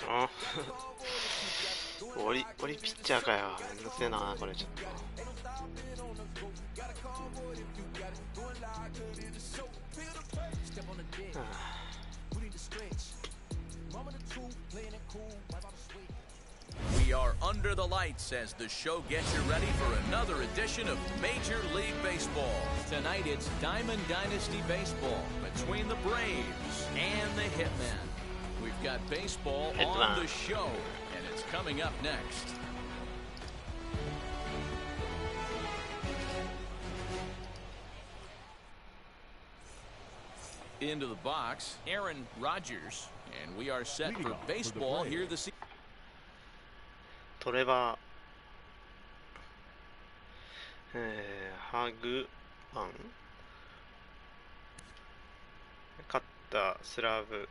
あ終わりピッチャーかよ。めんどくせえなこれちょっと。We are under the lights as the show gets you ready for another edition of Major League Baseball. Tonight it's Diamond Dynasty Baseball between the Braves and the Hitmen. We've got baseball on the show, and it's coming up next. Into the box, Aaron Rodgers, and we are set for baseball here this evening. トレバー、ハグマン、カッター、スラーブ、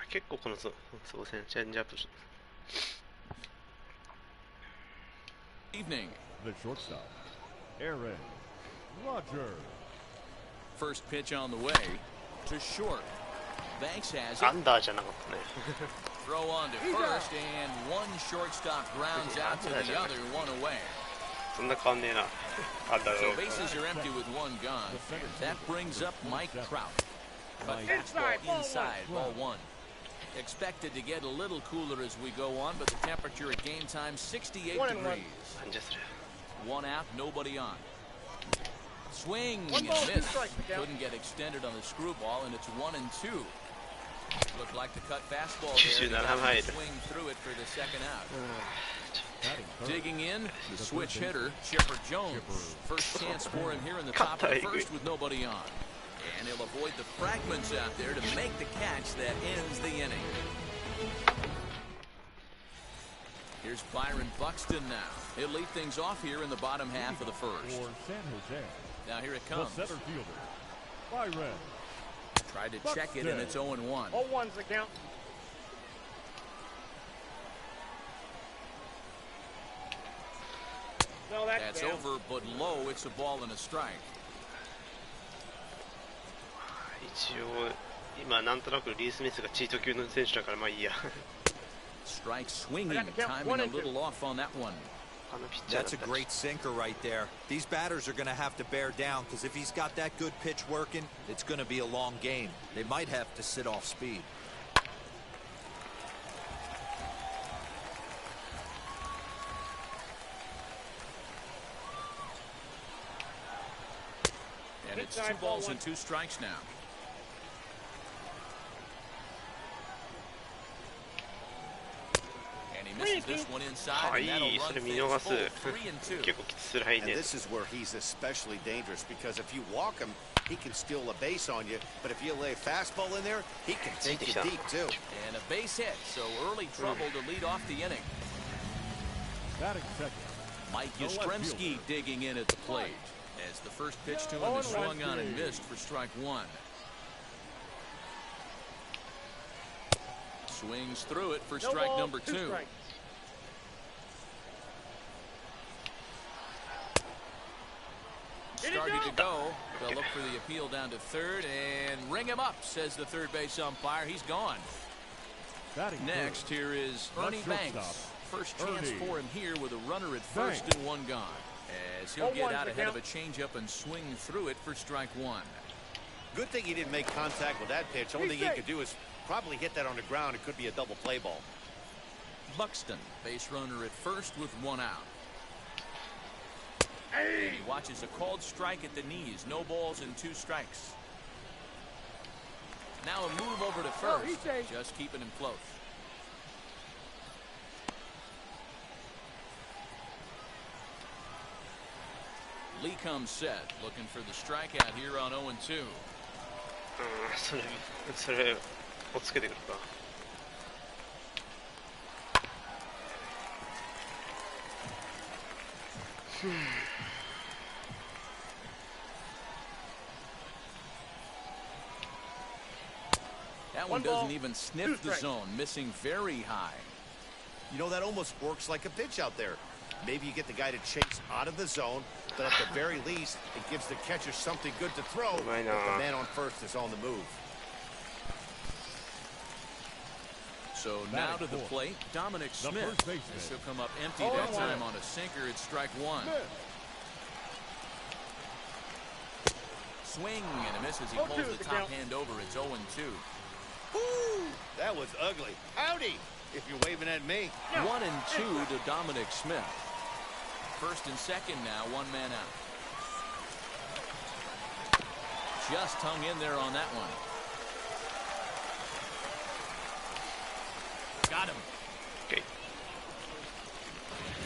結構このそうですね、チェンジアップ。Evening. The shortstop, Aaron Rodgers. First pitch on the way to short. Banks has it. アンダーじゃなかったね。Throw on to first, and one shortstop grounds out to the other, one away. そんな変わんねえな。So bases are empty with one gone. That brings up Mike Trout. But fastball inside, ball one. Expected to get a little cooler as we go on, but the temperature at game time 68 degrees. One out, nobody on. Swing and miss. Couldn't get extended on the screwball, and it's 1-2. Looked like the cut fastball there. Swing through it for the second out. Digging in, the switch hitter, Chipper Jones. First chance for him here in the top of the first with nobody on. And he'll avoid the fragments out there to make the catch that ends the inning. Here's Byron Buxton now. He'll lead things off here in the bottom half of the first. Now here it comes. The center fielder, Byron. Tried to check it, and it's 0-1. 0-1's the count. No, that's over, but low. It's a ball and a strike. 一応今なんとなくリース・ミスがチート級の選手だからまあいいや。Strike swinging, timing a little off on that one. That's a great sinker right there. These batters are going to have to bear down because if he's got that good pitch working, it's going to be a long game. They might have to sit off speed. And it's 2 balls and 2 strikes now. Misses this one inside, and that'll run things full 3-2. And this is where he's especially dangerous because if you walk him, he can steal a base on you. But if you lay a fastball in there, he can take you deep too. And a base hit, so early trouble to lead off the inning. Mike Yastrzemski digging in at the plate as the first pitch to him is swung on and missed for strike one. Swings through it for strike number 2. Starting to go. They'll look for the appeal down to third and ring him up, says the third base umpire. He's gone. Next, here is Ernie Banks. First chance for him here with a runner at first and one gone. As he'll get out ahead of a changeup and swing through it for strike one. Good thing he didn't make contact with that pitch. Only thing he could do is probably hit that on the ground. It could be a double play ball. Buxton, base runner at first with one out. And he watches a called strike at the knees. No balls and 2 strikes. Now a move over to first. Just keeping him close. Lee comes set, looking for the strikeout here on 0-2. それをつけてくるか。That one doesn't even sniff the zone, missing very high. You know, that almost works like a pitch out there. Maybe you get the guy to chase out of the zone, but at the very least, it gives the catcher something good to throw if Right the now. man on first is on the move. So now to the plate, Dominic Smith. This will come up empty that time on a sinker. It's strike one. Swing and a miss as he pulls the top hand over. It's 0-2. Woo! That was ugly. Howdy, if you're waving at me. 1-2 to Dominic Smith. First and second now, one man out. Just hung in there on that one. Got him. Okay.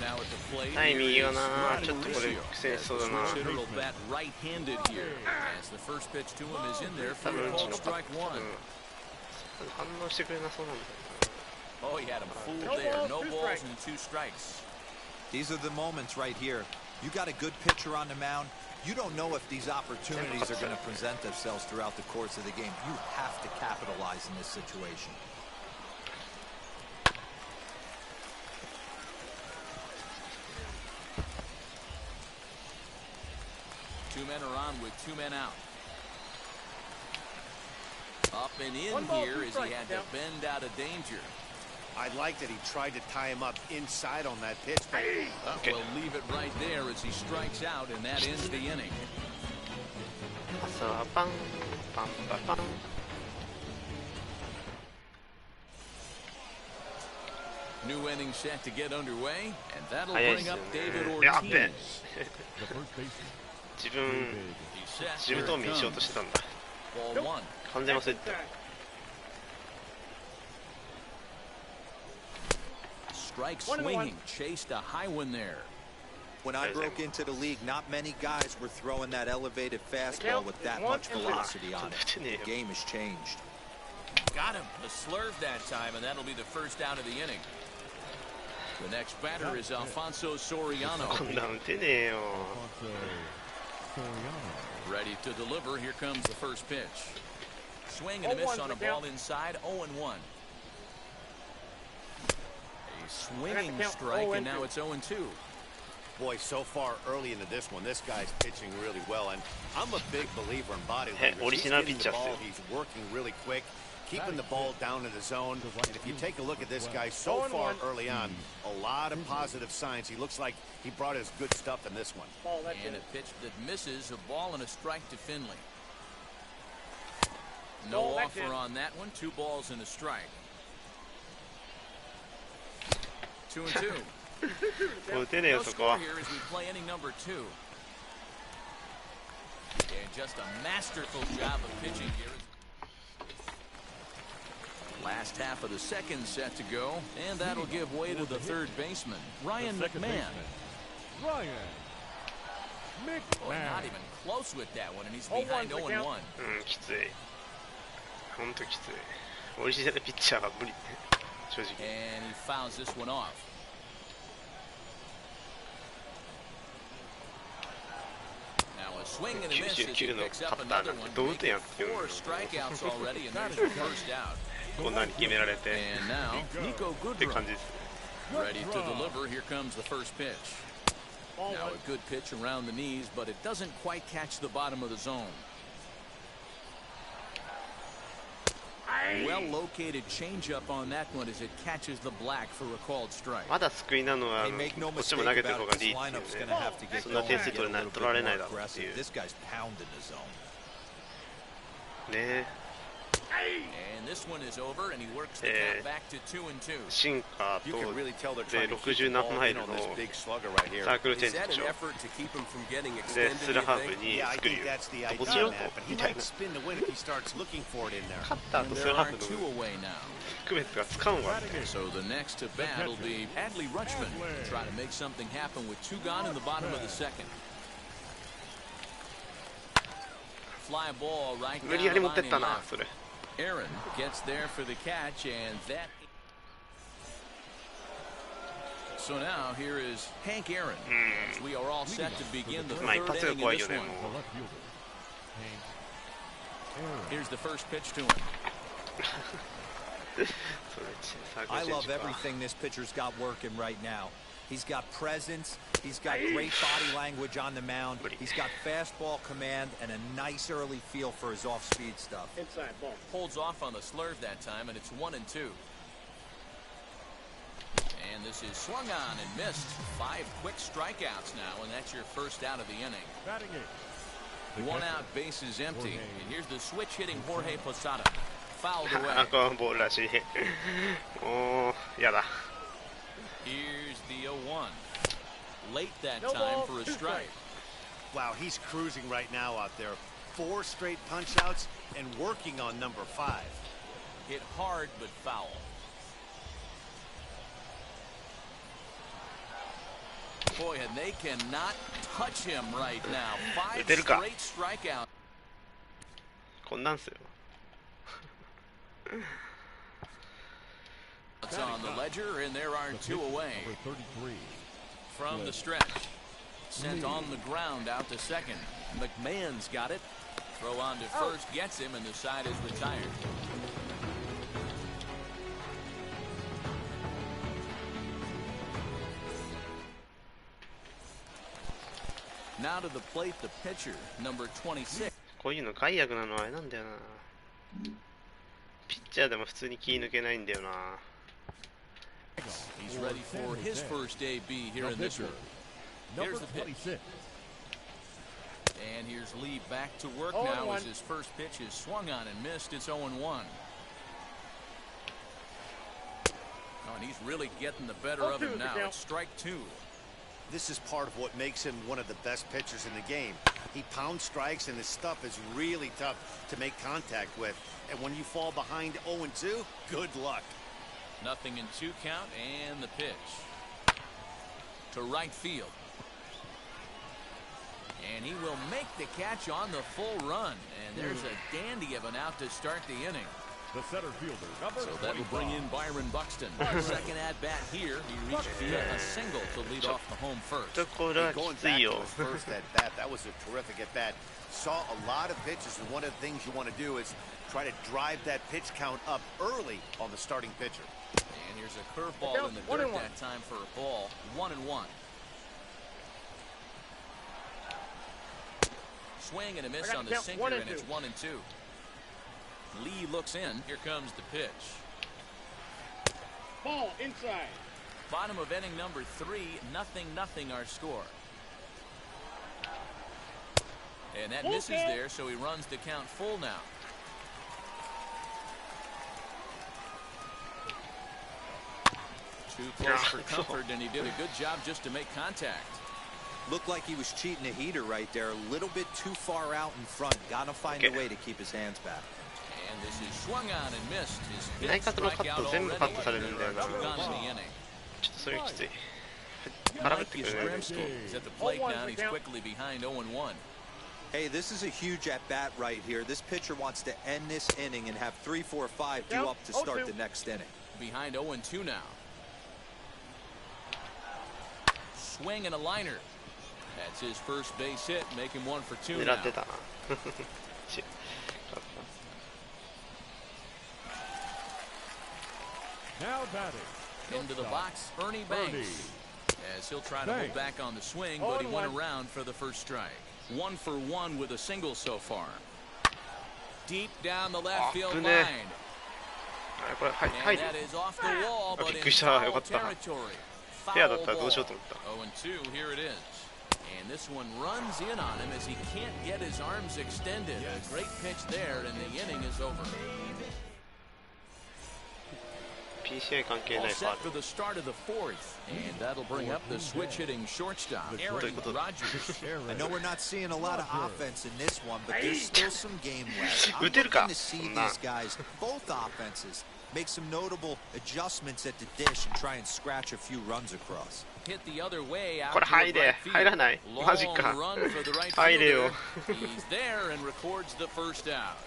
Now at the plate, タイミングがな、 Mauricio. ちょっとこれ苦戦しそうだな。 Considerable bat right-handed here. As the first pitch to him is in there 多 for 分 a うち called のパ strike one. 反応してくれなそうなんだよ Oh, he had him fooled there. No balls and 2 strikes. These are the moments right here. You got a good pitcher on the mound. You don't know if these opportunities are going to present themselves throughout the course of the game. You have to capitalize in this situation. Two men are on with 2 men out. Up and in here as he had to bend out of danger. I like that he tried to tie him up inside on that pitch. But We'll leave it right there as he strikes out, and that ends the inning. 朝はパンパンパパン New inning set to get underway, and that'll 早いです bring よ up ね David やっべ Ortiz. The first baseman. 自分 He's set. 自分 Here と it 見しようと comes. してたんだ Ball one. 完全忘れてた Strike swinging. Chased a high one there. When I broke into the league, not many guys were throwing that elevated fastball with that much velocity on it. The game has changed. Got him. The slurve that time, and that'll be the first out of the inning. The next batter is Alfonso Soriano. こんなん打てねえよ Alfonso Soriano. Ready to deliver. Here comes the first pitch. Swing and a miss on a ball inside. 0-1. A swinging strike, and now it's 0-2. boy, so far early into this one, this guy's pitching really well, and I'm a big believer in body language. He's getting the ball, he's working really quick, keeping the ball down in the zone. And if you take a look at this guy so far early on, a lot of positive signs. He looks like he brought his good stuff in this one. And a pitch that misses, a ball and a strike to Finley. No offer on that one. 2 balls and a strike. 2-2. もう打てねえよ No そこは score here as we play inning number 2. And just a masterful job of pitching here. Last half of the second set to go, and that'll give way to the third baseman, Ryan McMahon. Ryan Oh, not McMahon. even close with that one, and he's behind 0-1. うんきついほんときついオリジナルピッチャーが無理正直 And he fouls this one off. Now a swing and a miss as he 99の picks パ up ターン another なんて one. どう打てんやっていう Four strikeouts already, and there's your first out. こんなに決められて And now Nico って感 Goodrum じです ready to deliver. Here comes the first pitch. Now a good pitch around the knees, but it doesn't quite catch the bottom of the zone. Well-located changeup on that one as it catches the black for a called strike. まだ救いなのは Hey, make no こっち mistake も投げてる about 方 it, がい this いっていう lineup's going to ね have to get そんな going 点 and 数 get 取 a れない little 取られ bit ない more だろうっていう aggressive. This guy's pounding the zone. ね And this one is over, and he works the count back to 2-2. シンカー You と can really tell they're で trying to keep the 60 何 ball マイ in ル on の this big slugger right here. サークルチェン Is ジ that で an しょ effort to keep him from getting で extended, ス do ラ you ハー think? フに Yeah, I 作る think よ that's the ど idea, こしよう Matt, but he みたい might な spin to win if he starts looking for it in there. 勝った後 And ス there ラハ are ーフ 2 の away now. 区別がつかんわ So the next to bat will be Adley Rutschman. Try to make something happen with 2 gone in the bottom of the second. Fly ball right 無 down 理や the り持ってっ line た in な left. それ Aaron gets there for the catch, and that. So now here is Hank Aaron. As we are all set to begin the まあ一 third 発が inning 怖 in いよ this ね one. も The left fielder. Hank Aaron. Here's the first pitch to him. うそれサーク I ルチェン love ジか everything this pitcher's got working right now. He's got presence, He's got great body language on the mound. He's got fastball command and a nice early feel for his off-speed stuff. Inside ball. Holds off on the slurve that time, and it's 1-2. And this is swung on and missed. 5 quick strikeouts now, and that's your first out of the inning. Batting it. 1 out, bases empty. And here's the switch hitting Jorge Posada. Fouled away. このボールらしい。もうやだ。Here's the 0-1. Late that time for a strike. Wow, he's cruising right now out there. 4 straight punch outs and working on number 5. Hit hard but foul. Boy, and they cannot touch him right now. 5 straight strikeouts. こんなんすよ。It's on the ledger, and there are 2 away. Number 33. From the stretch. Sent on the ground out to second. McMahon's got it. Throw on to first gets him, and the side is retired. Now to the plate, the pitcher, number 26. こういうの害悪なのはあれなんだよな。ピッチャーでも普通に気抜けないんだよな。He's ready for his first AB here in this one. Here's the pitch. And here's Lee back to work now as his first pitch is swung on and missed. It's 0-1. Oh, and he's really getting the better of him now. It's strike 2. This is part of what makes him one of the best pitchers in the game. He pounds strikes, and his stuff is really tough to make contact with. And when you fall behind 0-2, good luck. 0-2 count, and the pitch to right field. And he will make the catch on the full run. And there's a dandy of an out to start the inning. The center fielder, number So that will bring in Byron Buxton. Second at bat here. He reached via a single to lead off the home first. これはき Going つい back よ。 to his first at bat, that was a terrific at bat. Saw a lot of pitches, and one of the things you want to do is try to drive that pitch count up early on the starting pitcher. And here's a curveball in the dirt that time for a ball. 1-1. Swing and a miss on the sinker, and it's 1-2. Lee looks in. Here comes the pitch. Ball inside. Bottom of inning number 3, 0-0 our score. And that misses there, so he runs the count full now. Too close for comfort, and he did a good job just to make contact. Looked like he was cheating a heater right there. A little bit too far out in front. Gotta find a way to keep his hands back. And this is swung on and missed. His 内 fifth 角のカッ strikeout ト全部 already. カットされるんだよな。 Two gone in the inning. ちょっとそれきつい。空振って Mike くれる。 Yastrzemski is at the plate now. He's quickly behind 0-1. Hey, this is a huge at-bat right here. This pitcher wants to end this inning and have 3, 4, 5 due up to start the next inning. Behind 0-2 now. Swing and a liner. That's his first base hit, make him 1 for 2 狙 now. ってたな。し Now batting. Into the box, Ernie Banks. As he'll try to hold back on the swing, but he went around for the first strike. 1 for 1 with a single so far. Deep down the left field line. あれこれはい And はい that is off the wall, but びっ in くりしたよか foul った territory. フェアだ Foul ったらどうしよ ball. うと思った 0-2, here it is. And this one runs in on him as he can't get his arms extended. A great pitch there, and the inning is over. PCI 関係 All ないファ set ー for the start of the 4th, and that'll bring up the switch-hitting shortstop, Aaron Rodgers. I know we're not seeing a lot of offense in this one, but there's still some game left. I'm 打てるか looking to see そんな these guys, both offenses, make some notable adjustments at the dish and try and scratch a few runs across. Hit the other way out これ to 入 the れ right field. 入らないマジ Long か run for the right 入れよ fielder. He's there and records the first out.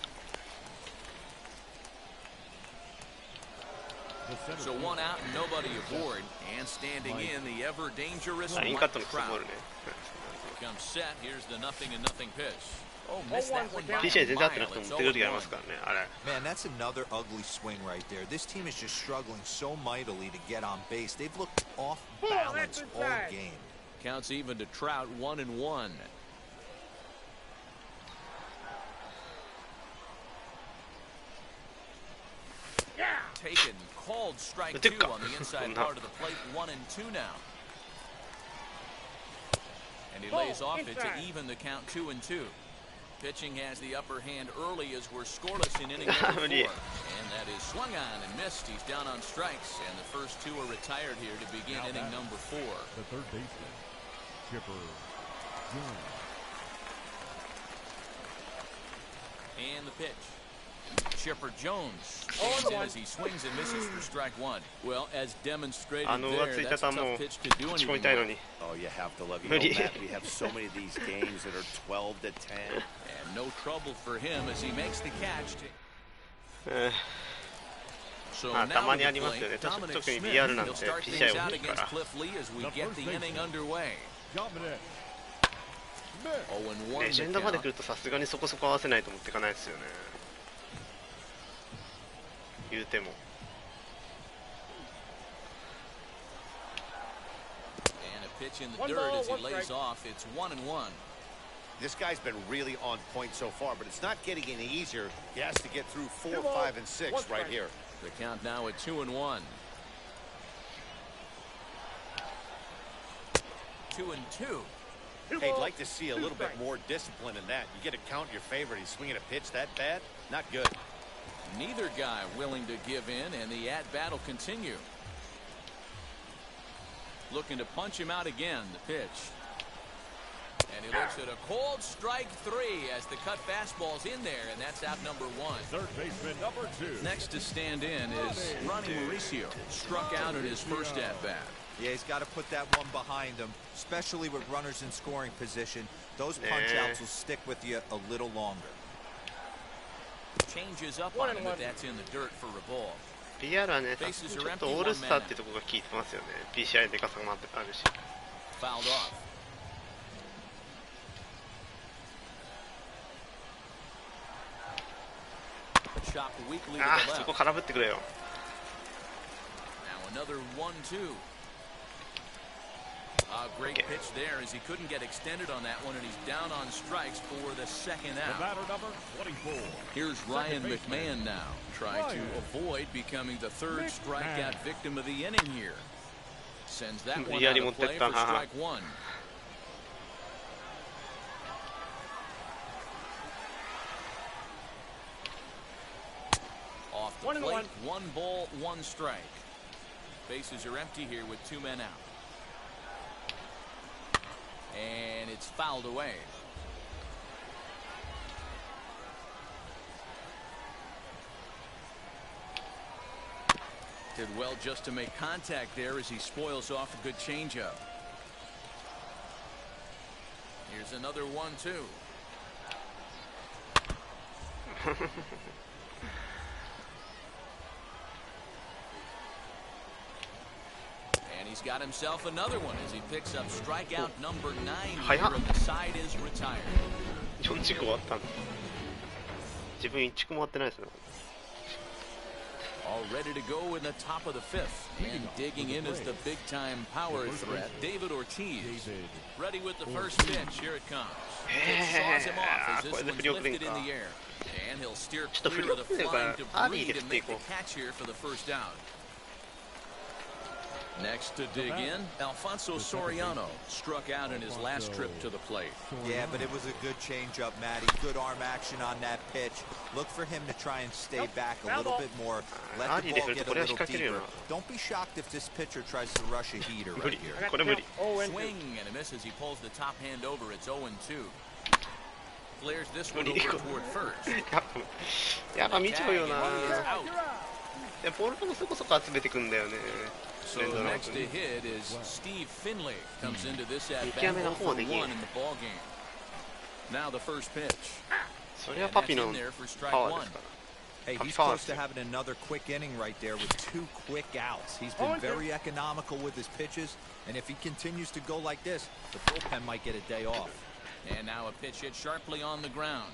So 1 out and nobody aboard, and standing in the ever dangerous ライン Mike カットのクソボー Trout. ルね Comes set. Here's the 0-0 pitch. Oh, missed that one by PCI a 全然合ってな mile. くても It's 打てる時あります 0-1. からねあれ Man, that's another ugly swing right there. This team is just struggling so mightily to get on base. They've looked off balance all game. Counts even to Trout, 1-1. Taken, called strike 2 on the inside part of the plate. 1-2 now. And he lays off it to even the count 2-2. Pitching has the upper hand early as we're scoreless in inning number 4. And that is swung on and missed. He's down on strikes, and the first 2 are retired here to begin inning number 4. The third baseman, Chipper Jones. And the pitch. Chipper Jones stands in as he swings and misses for strike 1. Well, as demonstrated there, that's a tough pitch to do anything. Oh, you have to love. You know, Matt, we have so many of these games that are 12-10. And no trouble for him as he makes the catch. So now to play, Dominic Smith. He'll start things out against Cliff Lee as we get the inning underway. 0-1. レジェンドまで来るとさすがにそこそこ合わせないと持っていかないですよね。言うても。And a pitch in the dirt as he lays off. It's 1-1. This guy's been really on point so far, but it's not getting any easier. He has to get through 4, 5, and 6 right here. The count now at 2-1. 2-2. Hey, I'd like to see a little bit more discipline in that. You get a count in your favor, and he's swinging a pitch that bad? Not good. Neither guy willing to give in, and the at-bat will continue. Looking to punch him out again, the pitch. And he looks at a cold strike 3 as the cut fastball's in there, and that's out number 1. Third baseman number 2. Next to stand in is Ronnie Mauricio. Struck out in his first at-bat. Yeah, he's got to put that one behind him, especially with runners in scoring position. Those punch-outs will stick with you a little longer. Changes up on him, but that's in the dirt for a ball. PR はね、ちょっとオールスターってとこが効いてますよね。PCI でかさもあるし。Fouled off. Chopped weakly to the left. そこ空振ってくれよ。Now another 1-2. A great pitch there as he couldn't get extended on that one, and he's down on strikes for the second out. The batter number 24. Here's Ryan McMahon now, trying to avoid becoming the third strikeout victim of the inning here. Sends that one out of play for strike 1. Off the plate, 1 ball, 1 strike. Bases are empty here with 2 men out. And it's fouled away. Did well just to make contact there as he spoils off a good changeup. Here's another 1-2. He's got himself another one as he picks up strikeout number 9 here, and the side is retired. 4チク終わったんだ。自分1チクも終わってないですね。All ready to go in the top of the 5th, and digging in is the big-time power threat, David Ortiz. Ready with the first pitch. Here it comes. It saws him off as this one's lifted in the air, and he'll steer clear of the flying debris to make the catch here for the first out. Next to dig in, Alfonso Soriano struck out in his last trip to the plate. Yeah, but it was a good changeup, Matty. Good arm action on that pitch. Look for him to try and stay back a little bit more. Let the ball get a little deeper. Don't be shocked if this pitcher tries to rush a heater right here. Swing and a miss as he pulls the top hand over. It's 0-2. Flares this one over toward first. やっぱ見ちゃうよな。ボールもそこそこ集めてくんだよね。 So next to hit is Steve Finley. Comes into this at bat 1 for 1 in the ball game. Now the first pitch. それはパピのパワーですから。 Hey, he's close to having another quick inning right there with 2 quick outs. He's been very economical with his pitches, and if he continues to go like this, the bullpen might get a day off. And now a pitch hit sharply on the ground.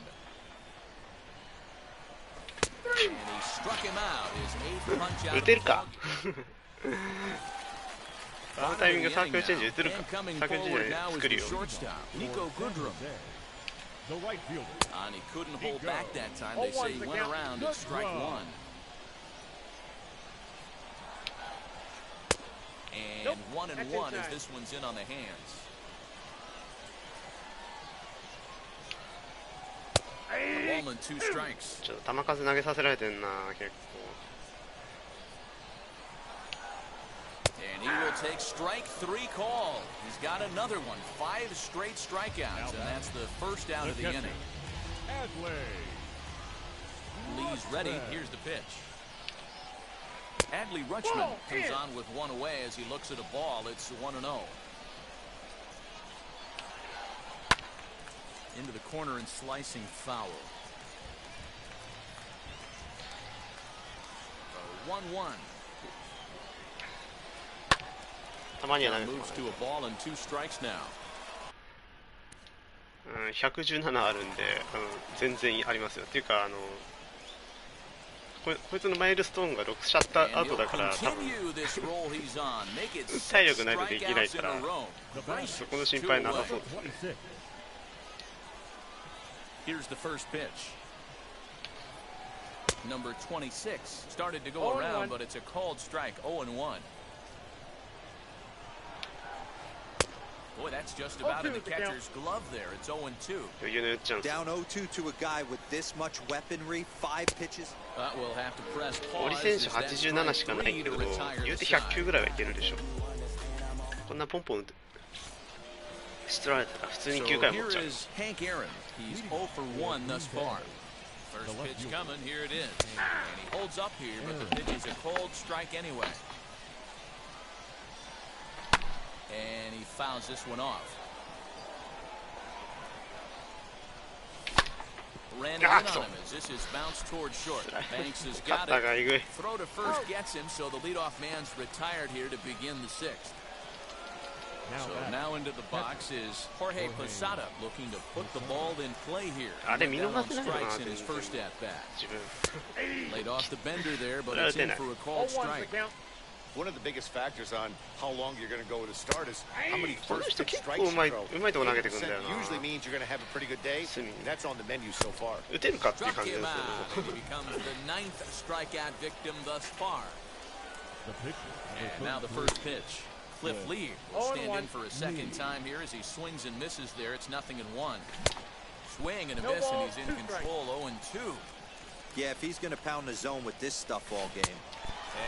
And he struck him out. His 8th punch out of the ball game. あのタイミングサークルチェンジ打てるか。 And coming サークルチェン forward ジ now is 作る the よ。 shortstop, Nico Goodrum. The right fielder. And he couldn't hold back that time. They say he went around at strike one. And 1-1 as this one's in on the hands. A ball and 2 strikes. ちょっと球数投げさせられてんな結構。 And he will take strike 3 call. He's got another one. 5 straight strikeouts, and that's the first out of the inning. Lee's ready. Here's the pitch. Adley Rutschman comes on with one away as he looks at a ball. It's 1-0. Into the corner and slicing foul. 1-1. たまには投げて Moves to a ball and 2 strikes now. 117あるんで全然ありますよ。っていうかこいつのマイルストーンが6シャッター後だから多分体力ないとできないからそこの心配なさそうですね。 Here's the first pitch. Number 26 started to go around, but it's a called strike. 0-1. Boy, that's just about in the catcher's glove there. It's 0-2. Down 0-2 to a guy with this much weaponry, 5 pitches. We'll have to press 森 pause 選手 as that's 87しか strike ない 3 to けど retire 言う the て side. 100球ぐらいはいけるでしょ。こんなポンポンしとられたら普通に So 9回持っ here ちゃう。 is Hank Aaron. He's 0 for 1 thus far. First pitch coming. Here it is. And he holds up here, but the pitch is a cold strike anyway. And he fouls this one off. Ran it in on him as this is bounced towards short. Banks has カッ got ターが it. えぐい。 Throw to first gets him, so the leadoff man's retired here to begin the 6th. So now into the box is Jorge Posada looking to put the ball in play here. あれ見 Down 逃 on せないのか strikes な in his first at bat. 自分。 Laid off the bender there, but it's in for a called strike. One of the biggest factors on how long you're going to go with a start is how many この first 人 pitch 結 strikes 構 you うまい throw. うまいとこ投げてくんだよ 80% usually な。 means you're going to have a pretty good day, and that's on the menu so far. 打てるかっていう Struck 感じです him よ out. He becomes the 9th strikeout victim thus far. And now the first pitch. Cliff Lee will stand in for a second time here as he swings and misses there. It's 0-1. Swing and a miss, and he's in control. 0-2. Yeah, if he's going to pound the zone with this stuff all game.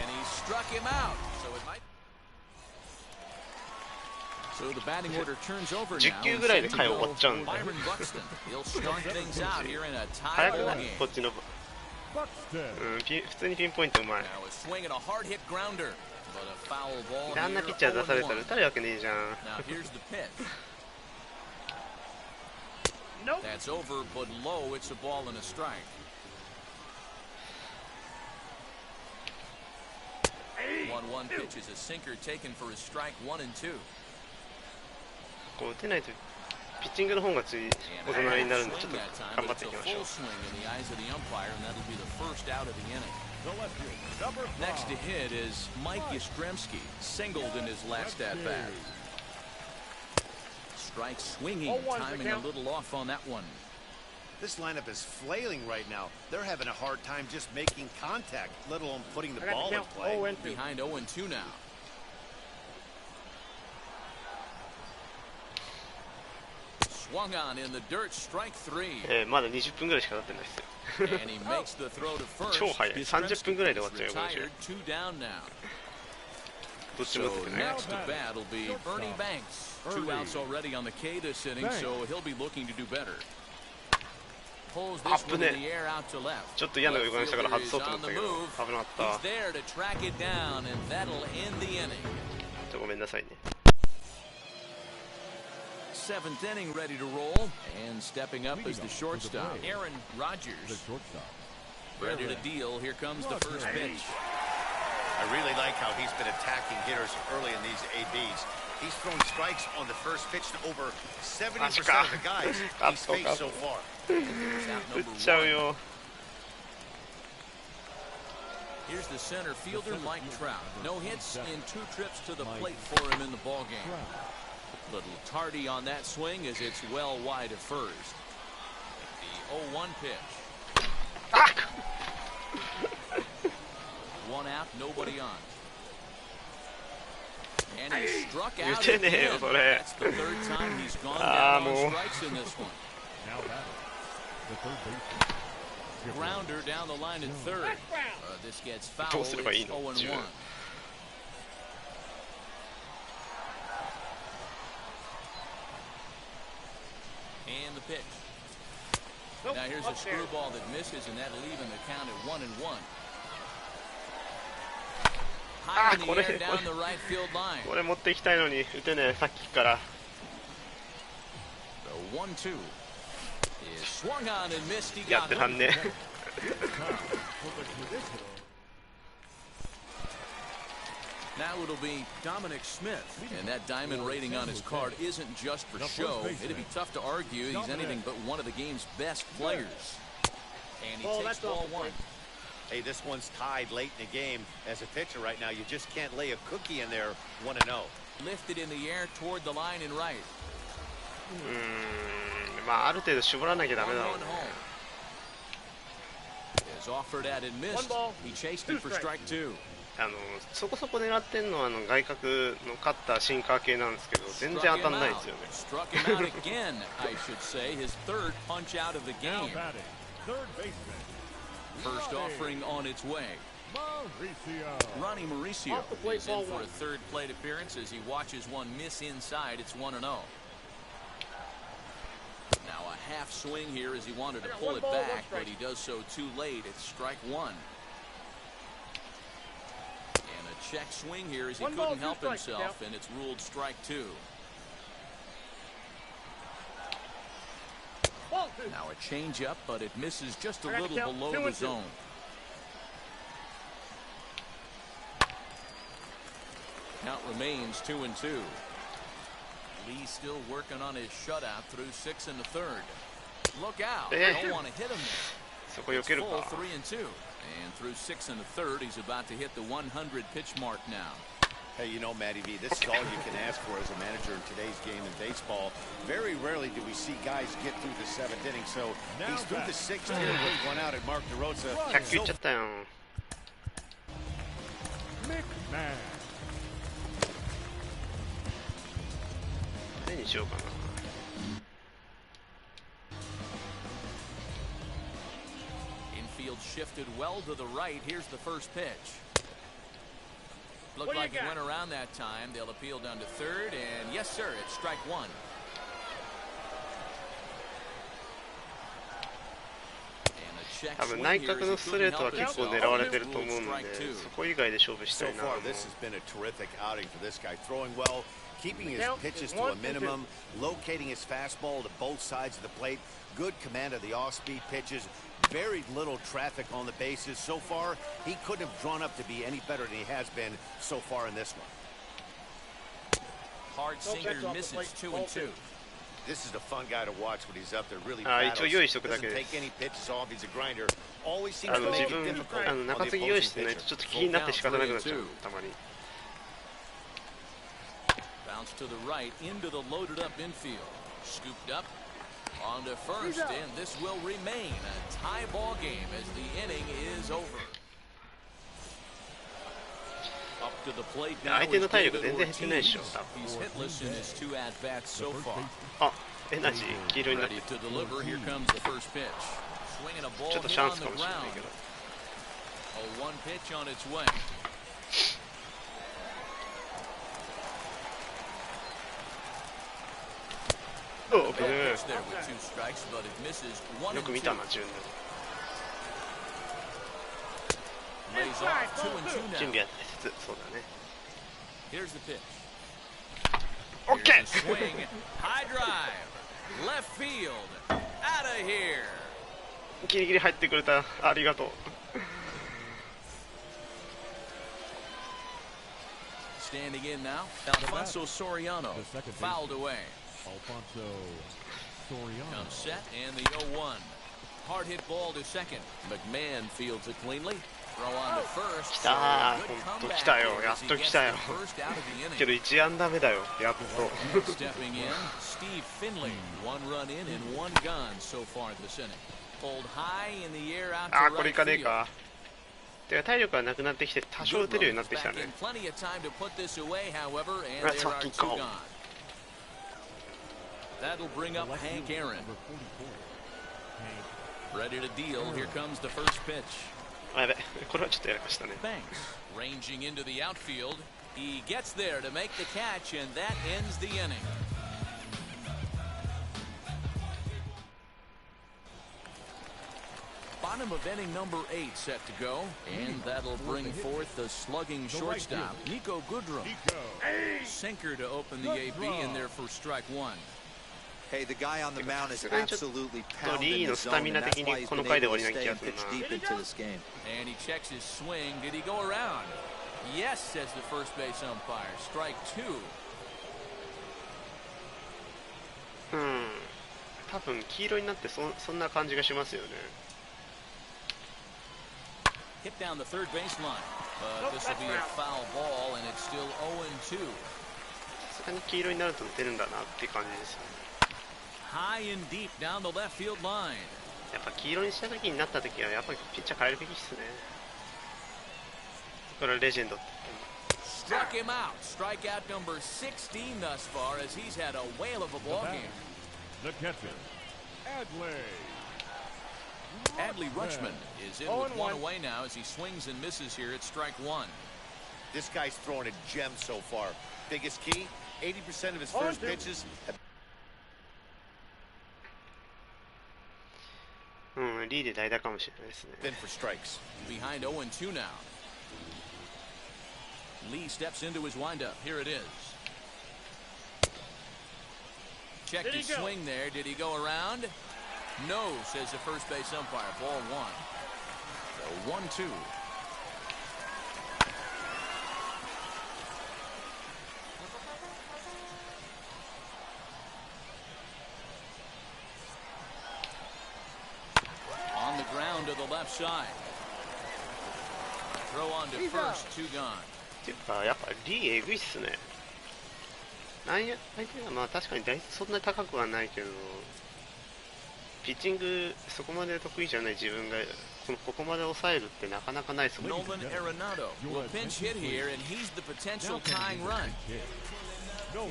And he struck him out. So it might. So the batting order turns over now. 10球ぐらいで回終わっちゃうんだよ。 Byron Buxton. He'll start things out here in a 早 tie く ball ない game. こっちの。普通にピンポイントうまい。 Now a swing and a hard hit grounder, but a foul ball であんな here. ピッチャー出されたら 0-1. 打たれるわけねえじゃん。 Now here's the pitch. That's over, but low. It's a ball and a strike. 1-1 pitch is a sinker taken for his strike 1-2. こう打てないとピッチングの方がついおざなりになるんでちょっと頑張っていきましょう。 Next to hit is Mike Yastrzemski, singled in his last at bat. Strike swinging, timing a little off on that one. This lineup is flailing right now. They're having a hard time just making contact, let alone putting the ball in play. Behind 0-2 now. Swung on in the dirt, strike 3. まだ20分ぐらいしか経ってないですよ。 And he makes the throw to first. 超早い。30分ぐらいで終わっちゃうよ、この試合。 Retired, 2 down now. どっち So も打ってない。 next at bat will be Ernie Banks. 2 outs already on the K this inning, so he'll be looking to do better. Pulls this one in the air out to left. ちょっと嫌な予感したから外 Fielder そう is と思 on った the けど move. 危なかった。 He's there to track it down, and that'll end the inning. ごめんなさいね。 7th inning ready to roll, and stepping up is the shortstop, Aaron Rodgers. Ready to deal. Here comes the first pitch. I really like how he's been attacking hitters early in these ABs. He's thrown strikes on the first pitch to over 70% of the guys he's faced so far. 打っちゃうよ。Here's the center fielder, Mike Trout. No hits in 2 trips to the plate for him in the ballgame. Little tardy on that swing as it's well wide of first. The 0-1 pitch. 1 out, nobody on. And he struck out again. That's the 3rd time he's gone down on strikes in this one. Now batting, the third baseman. Grounder down the line at 3rd. This gets foul. It's 0-1. And the pitch. Now here's a screwball that misses, and that'll even the count at 1-1. High in the air down the right field line. これ持っていきたいのに打てねえさっきから。The 1-2 is swung on and missed. He やっ got てらんね Now it'll be Dominic Smith, and that diamond rating on his card isn't just for show. It'd be tough to argue he's anything but one of the game's best players. And he takes ball 1. Hey, this one's tied late in the game. As a pitcher right now, you just can't lay a cookie in there 1-0. Lifted in the air toward the line and right. まあある程度絞らなきゃダメだろう 1-1 home. Is offered at and missed. He chased it for strike 2. そこそこ狙ってんのは外角のカッターシンカー系なんですけど全然当たんないですよね Struck him out again, I should say. His 3rd punch out of the game. Third baseman. First offering on its way. Ronnie Mauricio is in for a 3rd plate appearance as he watches one miss inside. It's 1-0. Now a half swing here as he wanted to pull it back, but he does so too late. It's strike 1. And a check swing here as he couldn't help himself, and it's ruled strike 2. Now a changeup, but it misses just a little below the zone. Count remains 2-2. Lee still working on his shutout through 6 in the 3rd. Look out! Don't want to hit him there. It's full 3-2, and through 6 in the 3rd, he's about to hit the 100 pitch mark now. Hey, you know, Matty V, this is all you can ask for as a manager in today's game in baseball. Very rarely do we see guys get through the 7th inning, so he's through the 6th here with 1 out at Mark DeRosa. 100球いっちゃったよ McMahon. 何にしようかな Infield shifted well to the right. Here's the first pitch. Looked like it went around that time. They'll appeal down to 3rd, and yes, sir, it's strike 1. And a check 多分 swing 内 here 角 as の he ストレー couldn't トは help 結構 himself. 狙われてる It's と思うん ruled で strike 2. そこ以外で勝負した So いな far, this has been a terrific outing for this guy. Throwing well, keeping his pitches to a minimum, locating his fastball to both sides of the plate, good command of the off-speed pitches, very little traffic on the bases. So far, he couldn't have drawn up to be any better than he has been so far in this one. Hard sinker misses 2-2. This is a fun guy to watch when he's up there. Really battles. Doesn't take any pitches off. He's a grinder. Always seems to make it difficult on the 中継ぎ用意 opposing してない pitcher. とちょっと気になって仕方なくなっちゃうたまに Bounce to the right into the loaded up infield. Scooped up on to first, and this will remain a tie ball game as the inning is over. Up to the plate now. 相手の体力全然減ってないでしょ He's hitless in his 2 at bats so far. あエナジー黄色になって Ready to deliver. Here comes the first pitch. Swinging a ball ちょっと here チャン on ス the かもしれない ground. けど A 1 pitch on its way. Oh, Bad pitch there with 2 strikes, but it misses 1 よ and く 2. 見たな自分で Lays off 2 and 2準 now. 備やってそうだね Here's the pitch. OK Here's the swing. High drive. Left field. Out of here. ギリギリ入ってくれたありがとう Standing in now, Alfonso Soriano. Fouled away. Alfonso Soriano. Comes set and the 0-1. Hard hit ball to second. McMahon fields it cleanly. Throw on to first. 来たー、ほんと来たよ、やっと来たよ。けど1安打目だよ、やっと。Stepping in, Steve Finley, 1 run in and 1 gone so far this inning. Pulled high in the air out to あー、これい right かねえ field. か。てか体力がなくなってきて多少打てるようになってきた Back ね。 in plenty of time to put this away, however, and Let's there are fucking 2 go. gone. That'll bring up Hank Aaron. Ready to deal. Here comes the first pitch. あ、やべ、これはちょっとやらかしたね。 Thanks. Ranging into the outfield. He gets there to make the catch, and that ends the inning. Bottom of inning number 8 set to go, and that'll bring forth the slugging shortstop, Nico Goodrum. Sinker to open the AB, and there for strike 1. Hey, the guy on the mound is absolutely pounding the zone, and that's why he's been able to stay and pitch deep into this game. And he checks his swing. Did he go around? Yes, says the first base umpire. Strike 2. 多分黄色になってそんな感じがしますよね。 Hit down the third baseline, but this will be a foul ball, and it's still 0-2. さすがに黄色になると打てるんだなって感じですよね。 High and deep down the left field line. やっぱ黄色にした時になった時はやっぱりピッチャー変えるべきですね。これはレジェンドって言っても。 Struck him out. Strikeout number 16 thus far, as he's had a whale of a ball game. The catcher, Adley. Adley Rutschman is in with 1 away now as he swings and misses here at strike 1. This guy's throwing a gem so far. Biggest key, 80% of his first pitches have リーで代打かもしれないですね。 been for strikes. Behind 0-2 now. Lee steps into his windup. Here it is. Check his swing there. Did he go around? No, says the first base umpire. Ball 1. So 1-2. On the ground to the left side. Throw on to first. 2 gone. っていうかやっぱリーえぐいっすね。相手がまあ確かに打率そんなに高くはないけど、ピッチングそこまで得意じゃない自分がここまで抑えるってなかなかないですもんね。 Nolan Arenado will pinch hit here, and he's the potential tying run. Nolan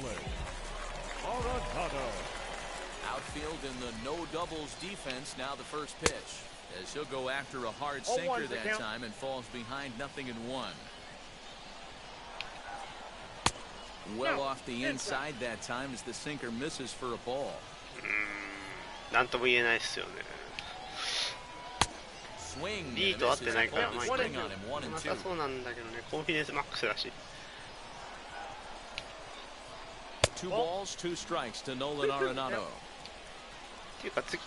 Arenado. Outfield in the no doubles defense. Now the first pitch, as he'll go after a hard sinker that time and falls behind 0-1. Well off the inside that time as the sinker misses for a ball. なんとも言えないですよね。 Swing. リーと合ってないからまあ Swing on him. 1 and ま 2. たそうなんだけどね、コンフィデンスマックスだし。 2 balls, 2 strikes to Nolan Arenado. っていうか次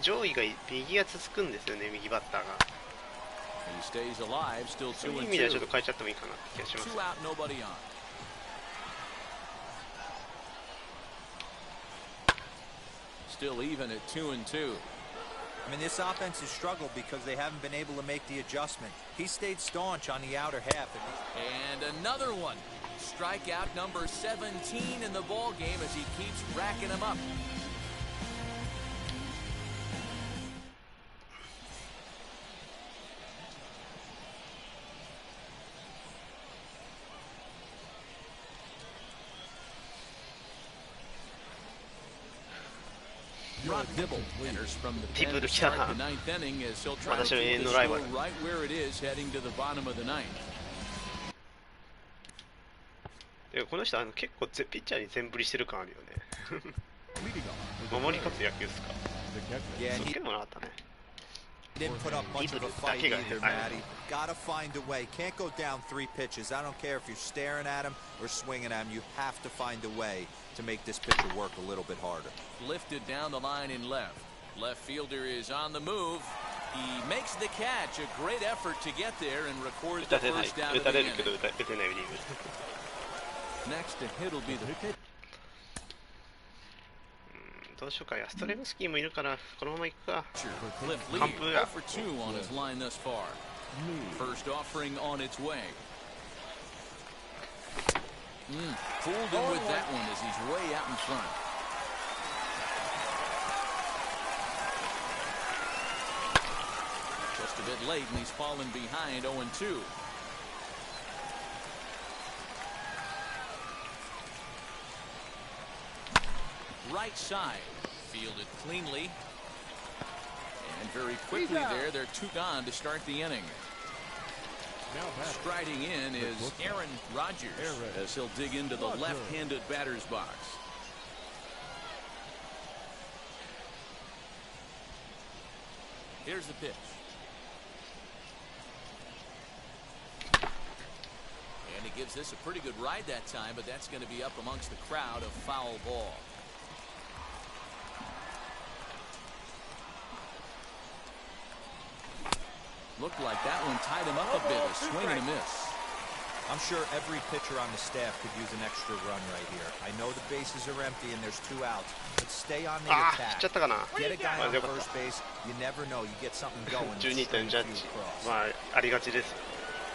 上位が右が続くんですよね、右バッターが。 He stays alive, still そういう 2 意 and 味ではちょっ 2. と変えちゃってもいいかなって気がします。 2 out, nobody on. Still even at 2 and 2. I mean, this offense has struggled because they haven't been able to make the adjustment. He stayed staunch on the outer half. And another one. Strikeout number 17 in the ball game as he keeps racking them up. Brock Dibble enters from the pen to start the 9th inning as he'll try to keep the score right where it is heading to the bottom of the 9th. この人結構ピッチャーに全振りしてる感あるよね。守り勝つ野球ですか。そういうのもなかったね。 Didn't put up much of a fight either, Matty. Gotta find a way. Can't go down 3 pitches. I don't care if you're staring at him or swinging at him. You have to find a way to make this pitcher work a little bit harder. Lifted down the line in left. Left fielder is on the move. He makes the catch. A great effort to get there and records the first down of the inning. Next to hit will be the pitch. どうしようか、ヤストレムスキーもいるからこのまま行くか。 Cliff Lee 0 for 2 on his line thus far. First offering on its way. Fooled him with that one as he's way out in front. Just a bit late, and he's fallen behind 0-2. Right side, fielded cleanly. And very quickly there, they're 2 gone to start the inning. Striding in is Aaron Rodgers as he'll dig into the left-handed batter's box. Here's the pitch. And he gives this a pretty good ride that time, but that's going to be up amongst the crowd, a foul ball. Looked like that one tied him up a bit, a swing and a miss. I'm sure every pitcher on the staff could use an extra run right here. I know the bases are empty and there's 2 outs, but stay on the attack. Get a guy on first base. You never know. You get something going. 12点ジャッジ。まあありがちです。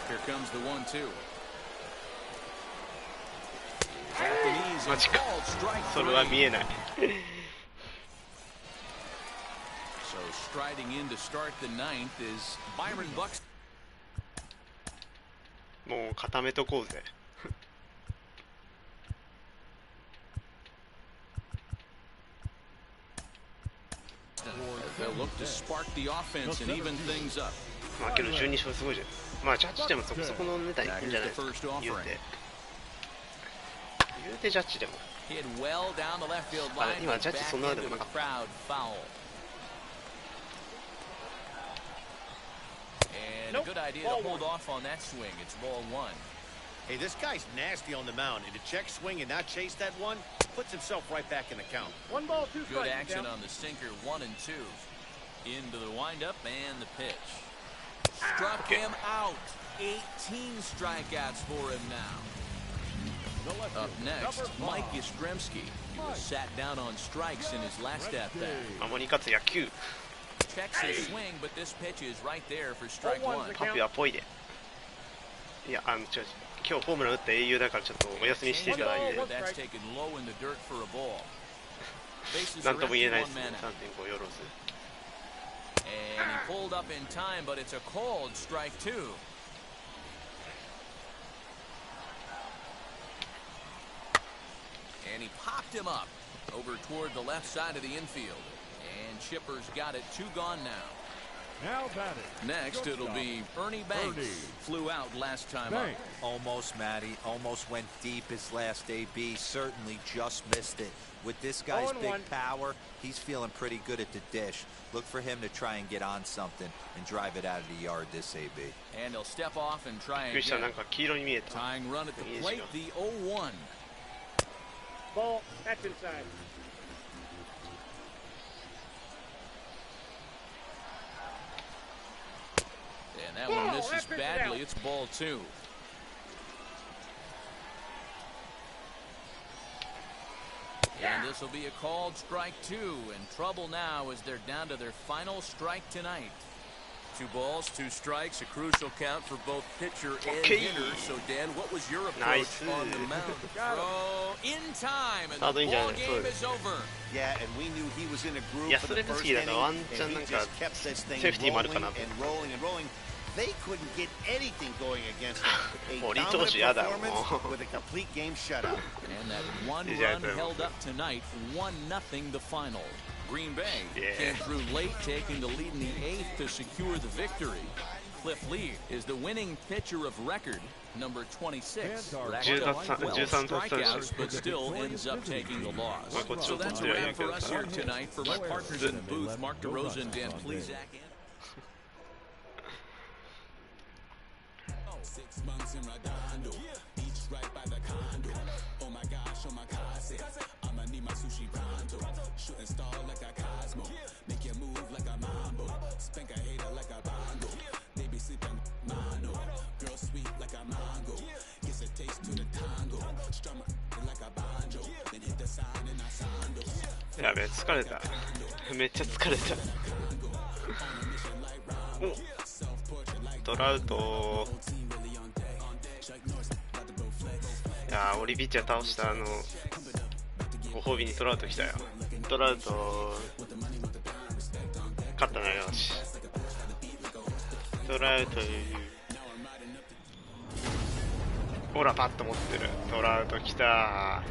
Here comes the 1-2. Japanese and called strike それは見えない。So striding in to start the 9th is Byron Buxton. もう固めとこうぜ。They'll look to spark the offense and even things up. まあけど12勝すごいじゃん。まあジャッジでもそこそこの値段いくんじゃないですか。言うてジャッジでも。今ジャッジそんなでもなかった。And a good idea to hold off on that swing. It's ball 1. Hey, this guy's nasty on the mound, and to check swing and not chase that one puts himself right back in the count. 1 ball, 2 strikes. Good action on the sinker, 1 and 2. Into the windup and the pitch. Struck him out. 18 strikeouts for him now. Up next, Mike Yastrzemski. He was sat down on strikes in his last at bat. 守り勝つ野球。 Checks his swing, but this pitch is right there for strike 1. パピはぽいで。いや、今日ホームラン打った英雄だからちょっとお休みしていただいて。なんとも言えないですね。3.5 よろず。And he pulled up in time, but it's a called strike 2. And he popped him up over toward the left side of the infield. And Chipper's got it, 2 gone now. Next, it'll be Ernie Banks. Flew out last time up. Almost, Matty. Almost went deep his last AB. Certainly just missed it. With this guy's big power, he's feeling pretty good at the dish. Look for him to try and get on something and drive it out of the yard this AB. And he'll step off and try again. Tying run at the plate, the 0-1. Ball, that's inside. And that one misses badly. It's ball 2. And this will be a called strike 2. In trouble now as they're down to their final strike tonight. 2 balls, 2 strikes, a crucial count for both pitcher and hitter. So, Dan, what was your approach on the mound? Throw in time, and the ball game is over. Yeah, and we knew he was in a groove for the first inning, and he just kept this thing rolling and rolling and rolling. They couldn't get anything going against him. A dominant performance with a complete game shutout. And that 1 run held up tonight, 1-0 the final. Green Bay came through late, taking the lead in the 8th to secure the victory. Cliff Lee is the winning pitcher of record, number 26. Racked up 12 strikeouts, but still ends up taking the loss. So that's a wrap for us here tonight. For my partners in the booth, Mark DeRosa and Dan Plesac. 6 months in Redondo, beach right by the condo. Oh my gosh, I'ma need my sushi pronto. Shooting star like a Cosmo, make you move like a mambo. Spank a hater like a bongo. They be sipping mano, girl sweet like a mango. Gets a taste to the tango, strum like a banjo. Then hit the sign in a sando. やべえ疲れためっちゃ疲れたおトラウト。いやー、オリビッチャー倒したご褒美にトラウト来たよ。トラウト勝ったな。よし、トラウトほらパッと持ってる。トラウト来た。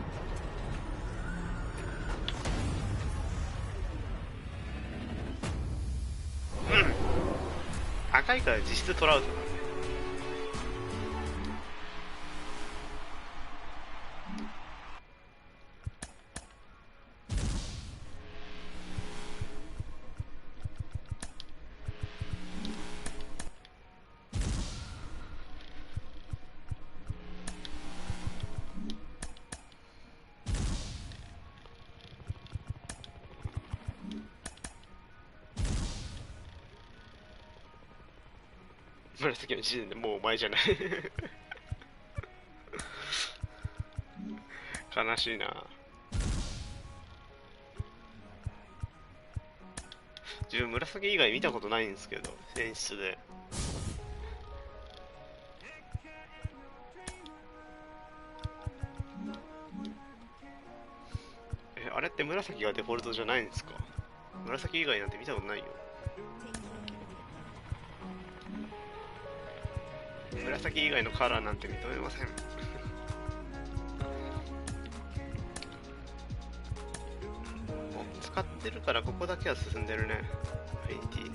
赤いから実質トラウトだね。紫の時点でもうお前じゃない悲しいな。自分紫以外見たことないんですけど、演出で。あれって紫がデフォルトじゃないんですか？紫以外なんて見たことないよ。紫以外のカラーなんて認めません使ってるからここだけは進んでるね。アフィニティ。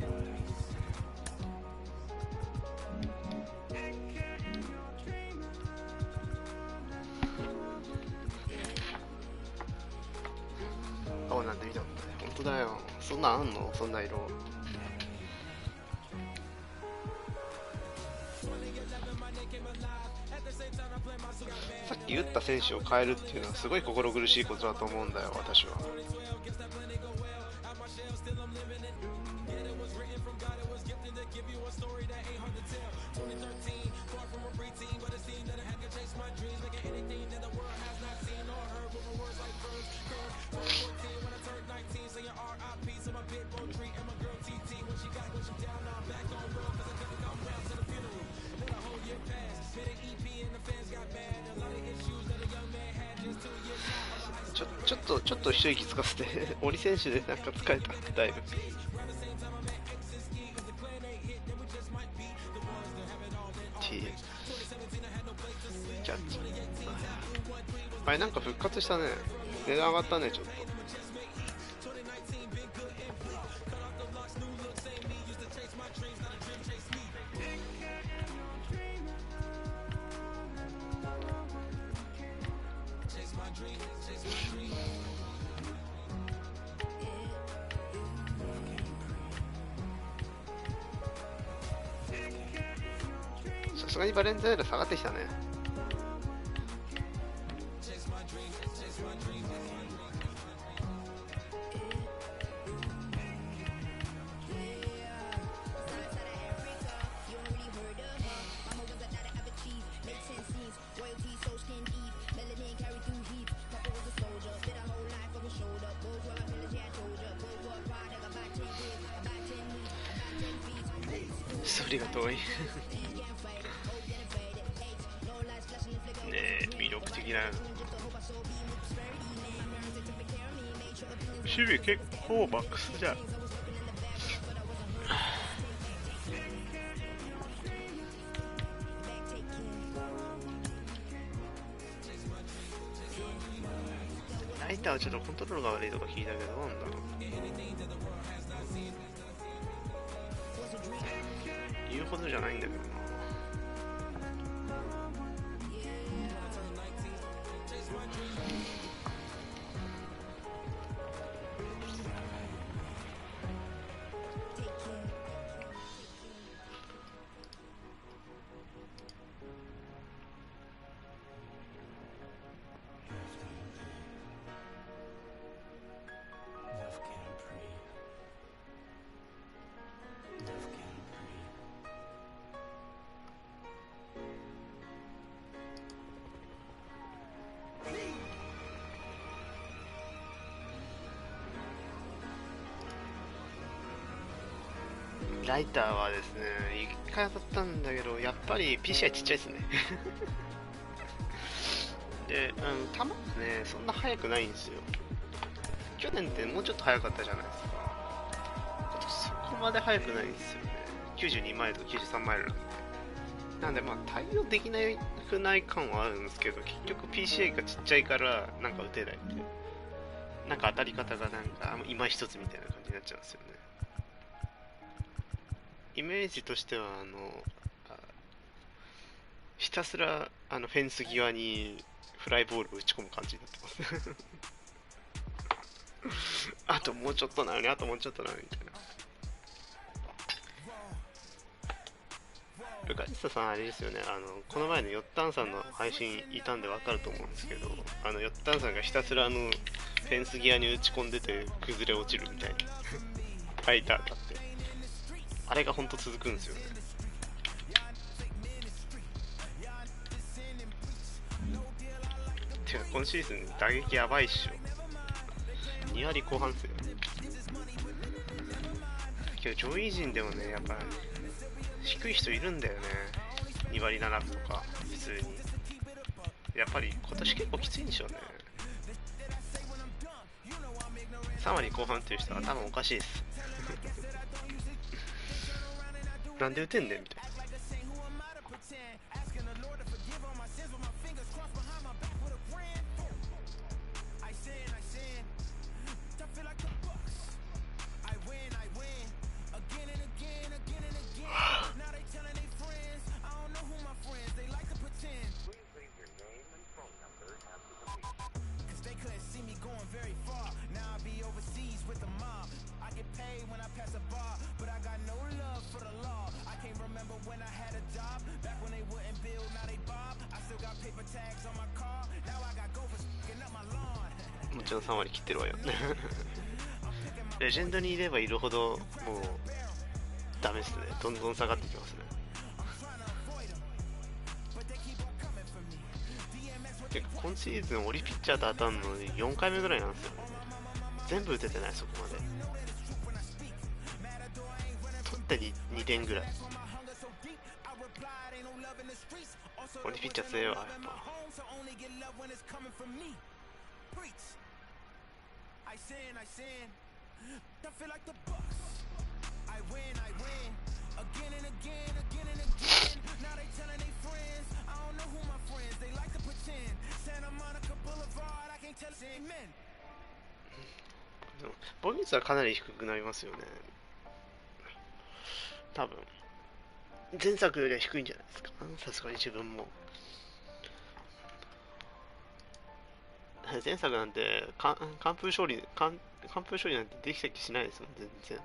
青なんて見たことない。本当だよ。そんなんあんの？そんな色。さっき打った選手を変えるっていうのはすごい心苦しいことだと思うんだよ、私は。ちょっと一息つかせて折選手でなんか疲れた。だいぶキャッチ。あれなんか復活したね。値段上がったね。ちょっとさすがにバレンザイル下がってきたね。それが遠いねえ、魅力的な守備結構マックスじゃん。ライターはちょっとコントロールが悪いとか聞いたけど、なんだろう。言うほどじゃないんだけどな。ライターはですね、1回当たったんだけど、やっぱり PCI ちっちゃいですね。で、球もね、そんな速くないんですよ。去年ってもうちょっと速かったじゃないですか。今年そこまで速くないんですよね。92マイルとか93マイルなんで。なんでまあ対応できなくない感はあるんですけど、結局 PCI がちっちゃいからなんか打てないっていう。なんか当たり方がなんか今一つみたいな感じになっちゃうんですよね。イメージとしてはひたすらフェンス際にフライボールを打ち込む感じになってますあともうちょっとなのに、あともうちょっとなのにみたいな。ルカリスタさんあれですよね、この前のヨッタンさんの配信いたんでわかると思うんですけど、ヨッタンさんがひたすらフェンス際に打ち込んでて崩れ落ちるみたいなライターがあって、あれがほんと続くんですよね。てか今シーズン打撃やばいっしょ。2割後半っすよ。けど上位陣でもね、やっぱ低い人いるんだよね。2割7分とか普通に。やっぱり今年結構きついんでしょうね。3割後半っていう人は多分おかしいですなんで打てんねんみたいな。もちろん3割切ってるわよレジェンドにいればいるほどもうダメですね。どんどん下がってきますね。結構今シーズンオリピッチャーと当たるの4回目ぐらいなんですよ。全部打ててない、そこまで。取って2点ぐらい。オリピッチャー強いわ、やっぱ。防御率はかなり低くなりますよね。多分前作よりは低いんじゃないですか。さすがに自分も。前作なんて完封勝利なんてできた気しないですもん、全然。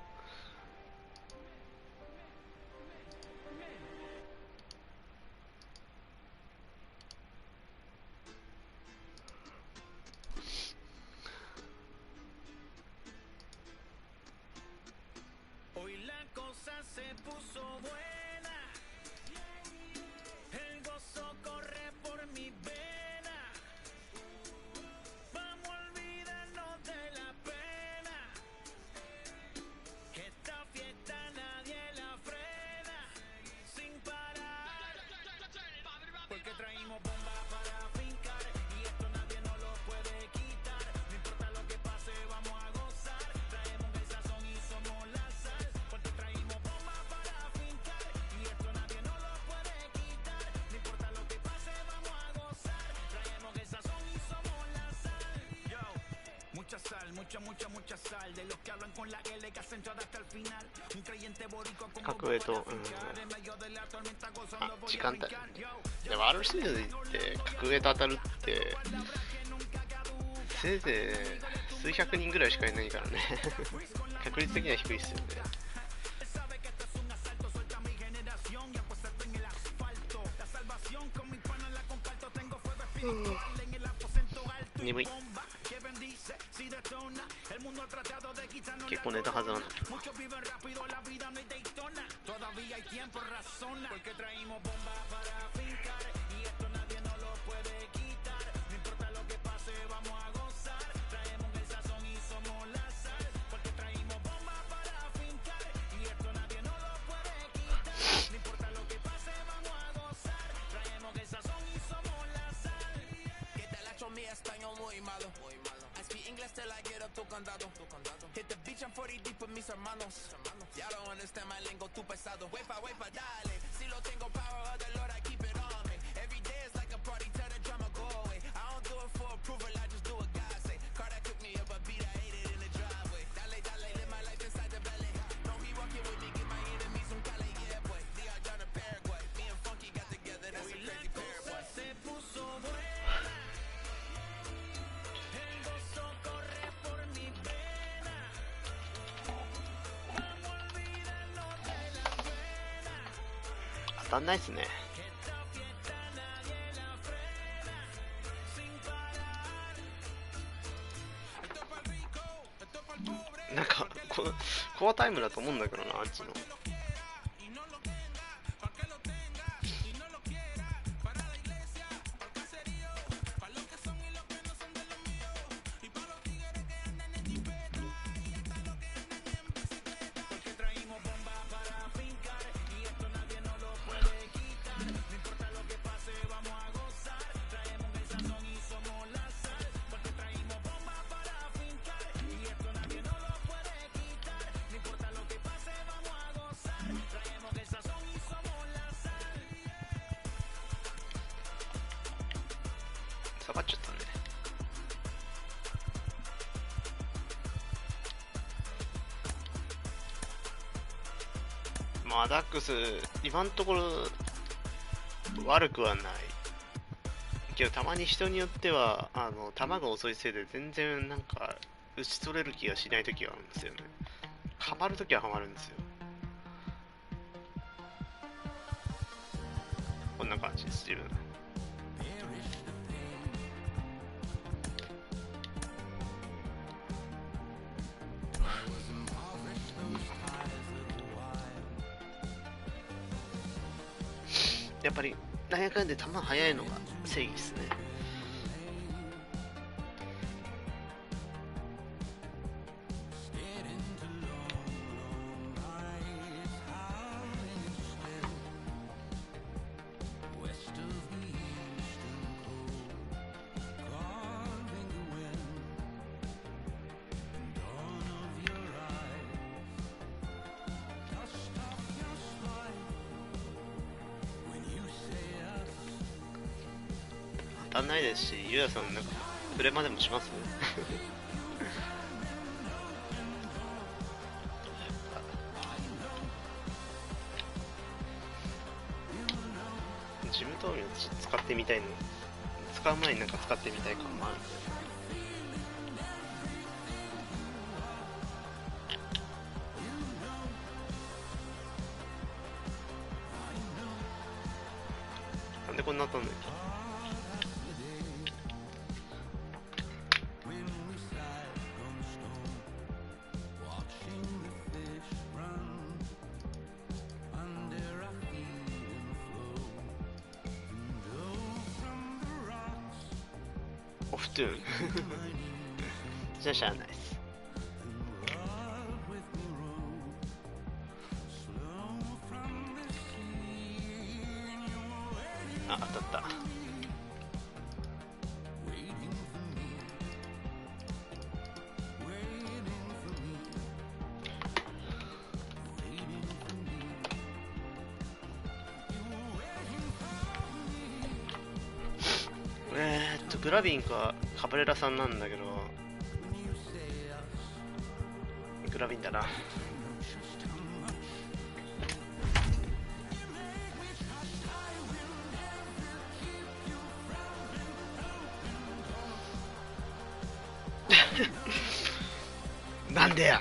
格上と、時間帯でも R シーズンで格上と当たるってせいぜい数百人ぐらいしかいないからね確率的には低いですよね。眠い。結構寝たはずなんだけど。Hit the beach, I'm 40 deep with mis hermanos. Y'all don't understand my lingo, too pesado. Wepa, dale. Si lo tengo power of the Lord, I keep it on me. Every day is like a party, tell the drama go away. I don't do it for approval, I just do what God say. Car that cooked me up a beat, I ate it in the driveway. Dale, live my life inside the belly. Don't be walking with me, get my enemies some Cali, yeah, boy. DR down to Paraguay. Me and Funky got together, that's a crazy pair, boy.当たんないっすね。なんかコアタイムだと思うんだけどな、あっちの。下がっちゃったね。まあダックス今のところ悪くはないけど、たまに人によっては球が遅いせいで全然なんか打ち取れる気がしない時があるんですよね。ハマる時はハマるんですよ。こんな感じです自分。やっぱりなんやかんで球速いのが正義ですね。当たんないですし、ゆうやさんなんかプレマでもしますジムトーミを使ってみたいの、使う前になんか使ってみたい感もあるんで。なんでこんな当たんないか。オフトゥーンじゃあしゃあないっす。あ、当たった。グラビンかカブレラさんなんだけど、グラビンだな。なんでや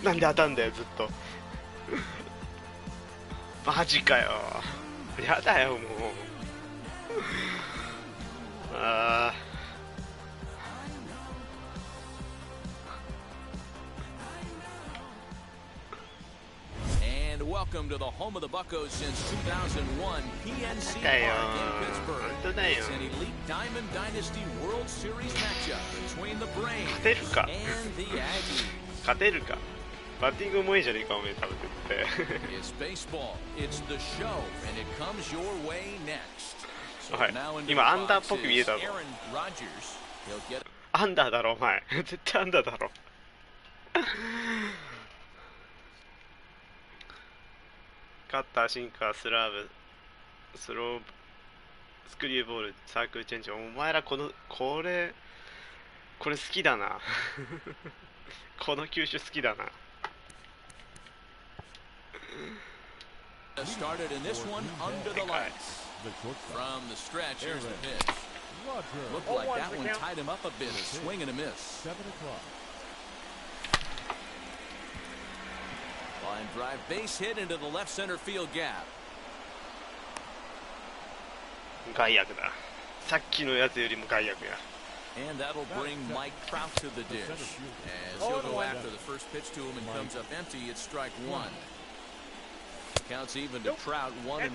なんで当たんだよずっとマジかよ、やだよもう。あAnd welcome to the home of the Buccos since 2001, PNC Park in Pittsburgh. It's an elite Diamond Dynasty World Series matchup between the Braves and the Aggies. 勝てるか。バッティングもいいじゃねえかおめえ食べてって。It's baseball. It's the show, and it comes your way next. はい、今アンダーっぽく見えたぞ。アンダーだろお前絶対アンダーだろカッター、シンカー、スラーブ、スロー、スクリューボール、サークルチェンジ。お前らこれ好きだなこの球種好きだなStarted in this one under the lights. From the stretch, here's the pitch. Looked like that one tied him up a bit. A swing and a miss. 7 o'clock. Line drive, base hit into the left center field gap. 害悪ださっきのやつよりも害悪や And that'll bring Mike Trout to the dish. As he'll go after the first pitch to him and comes up empty, it's strike one. Counts even to Trout, 1-1.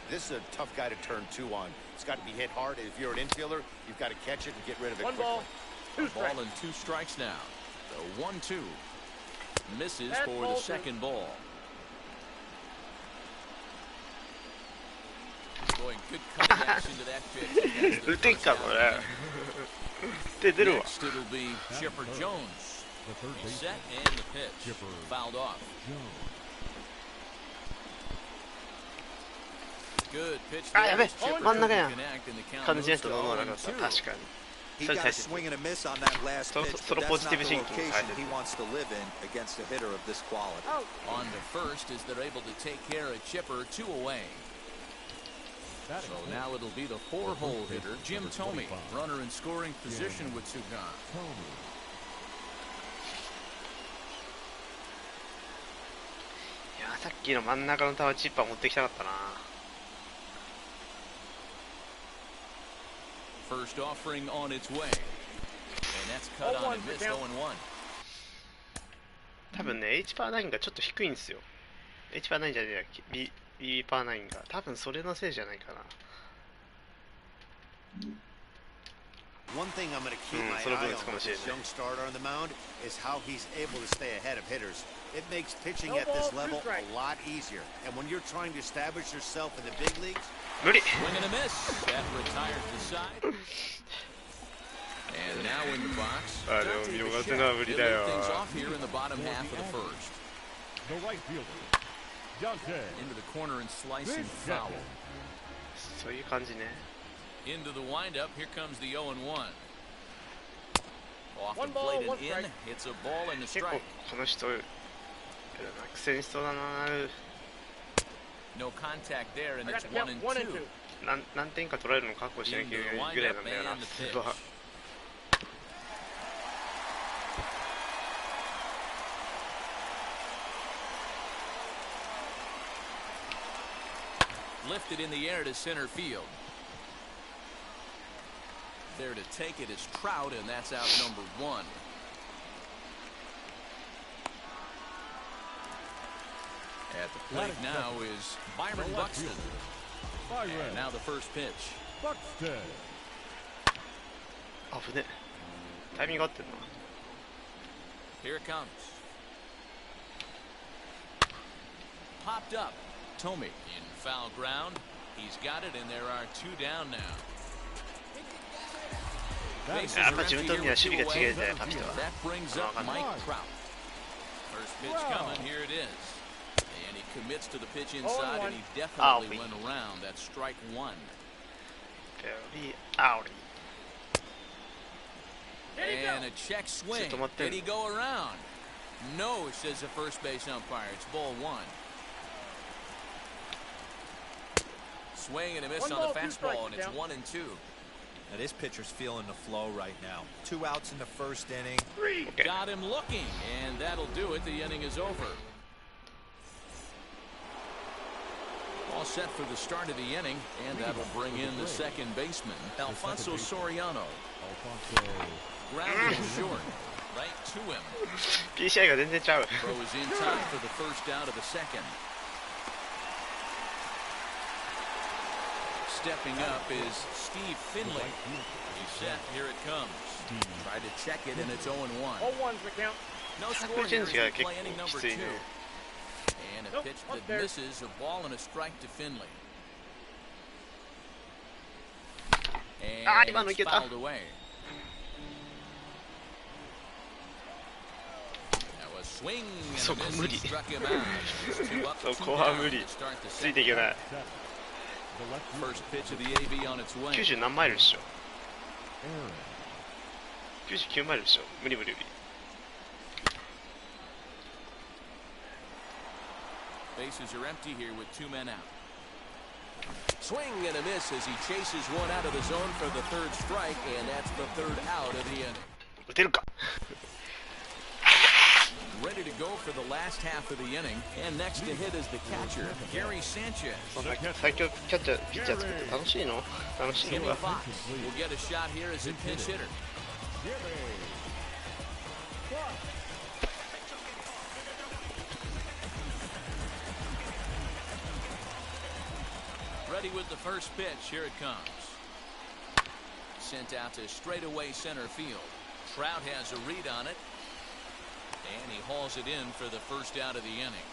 This is a tough guy to turn two on. It's got to be hit hard. If you're an infielder, you've got to catch it and get rid of it quickly. Ball and 2 strikes now. The 1-2. Misses for the second ball. Boy, good cutting action to that pitch. Next it'll be Chipper Jones. Set and the pitch. Fouled off. Good pitch. あやべ真ん中や Connect and the count 完全 moves と to 飲まなかった 0-2. 確かに He それ got 大 a 切 swing and a miss on that last pitch, So but that's not positive the thinking, location he right? wants to live in against a hitter of this quality. On to first as they're able to take care of Chipper, 2 away. So now it'll be the 4-hole hitter, Jim Thome, runner in scoring position with 2 gone. いやさっきの真ん中の球チッパー持ってきたかったな First offering on its way. And that's cut on and missed 0-1. 多分ね H パー9がちょっと低いんですよ H パー9じゃねえや B パー9が多分それのせいじゃないかな One thing I'm going to keep my eye on with this young starter on the mound is how he's able to stay ahead of hitters. It makes pitching at this level a lot easier. And when you're trying to establish yourself in the big leagues, 無理 Swing and a miss. That retires the side. And now in the box. あでも見逃すのは無理だ He'll よ lead things off here in the bottom half of the first. The right fielder, Dante. Into the corner and slicing foul. そういう感じね Into the windup. Here comes the 0-1. Off the plate and in. It's a ball and a 結構 strike. この人苦戦しそうだな No contact there, and it's 1-2. 何点か取られるの確保しなきゃいけないぐらいなんだよな普通は Lifted in the air to center field. There to take it is Trout, and that's out number 1. At the plate now is Byron Buxton. And now the first pitch. Buxton. 危ねタイミング合ってんな Here it comes. Popped up. Thome in foul ground. He's got it, and there are 2 down now. Bases are empty here with 2 away. That brings up Mike Trout. First pitch coming. Here it is. And he commits to the pitch inside, and he definitely went around. That's strike 1. Very outy And a check swing. Did he go around? No, says the first base umpire. It's ball 1. Swing and a miss on the fastball, and it's 1-2. Now this pitcher's feeling the flow right now. 2 outs in the first inning. Okay. Got him looking, and that'll do it. The inning is over. All set for the start of the inning, and that'll bring in the second baseman, Alfonso Soriano. Grounded short, right to him. PCI が全然ちゃう Throw is in time for the first out of the second. Stepping up is Steve Finley. He's set. Here it comes. Tried to check it, and it's 0-1. 0-1's the count. No score here as we play inning number 2. And a pitch that misses, a ball and a strike to Finley. And it's fouled away. Swing and a そこ無 miss. 理 He struck him out. It's 2 up, そ 2 こは down 無理 to start the ついていけ second. ない First pitch of the AB on its way. 90何マイルでしょ99マイルでしょ無理無理無理 Bases are empty here with 2 men out. Swing and a miss as he chases one out of the zone for the 3rd strike, and that's the 3rd out of the inning. 打てるか Ready to go for the last half of the inning, and next to hit is the catcher, Gary Sanchez. そんな最強ピッチャー作って楽しいの楽しい Jimmy のか Fox will get a shot here as a pinch hitter. Ready with the first pitch. Here it comes. Sent out to straightaway center field. Trout has a read on it. And he hauls it in for the first out of the inning.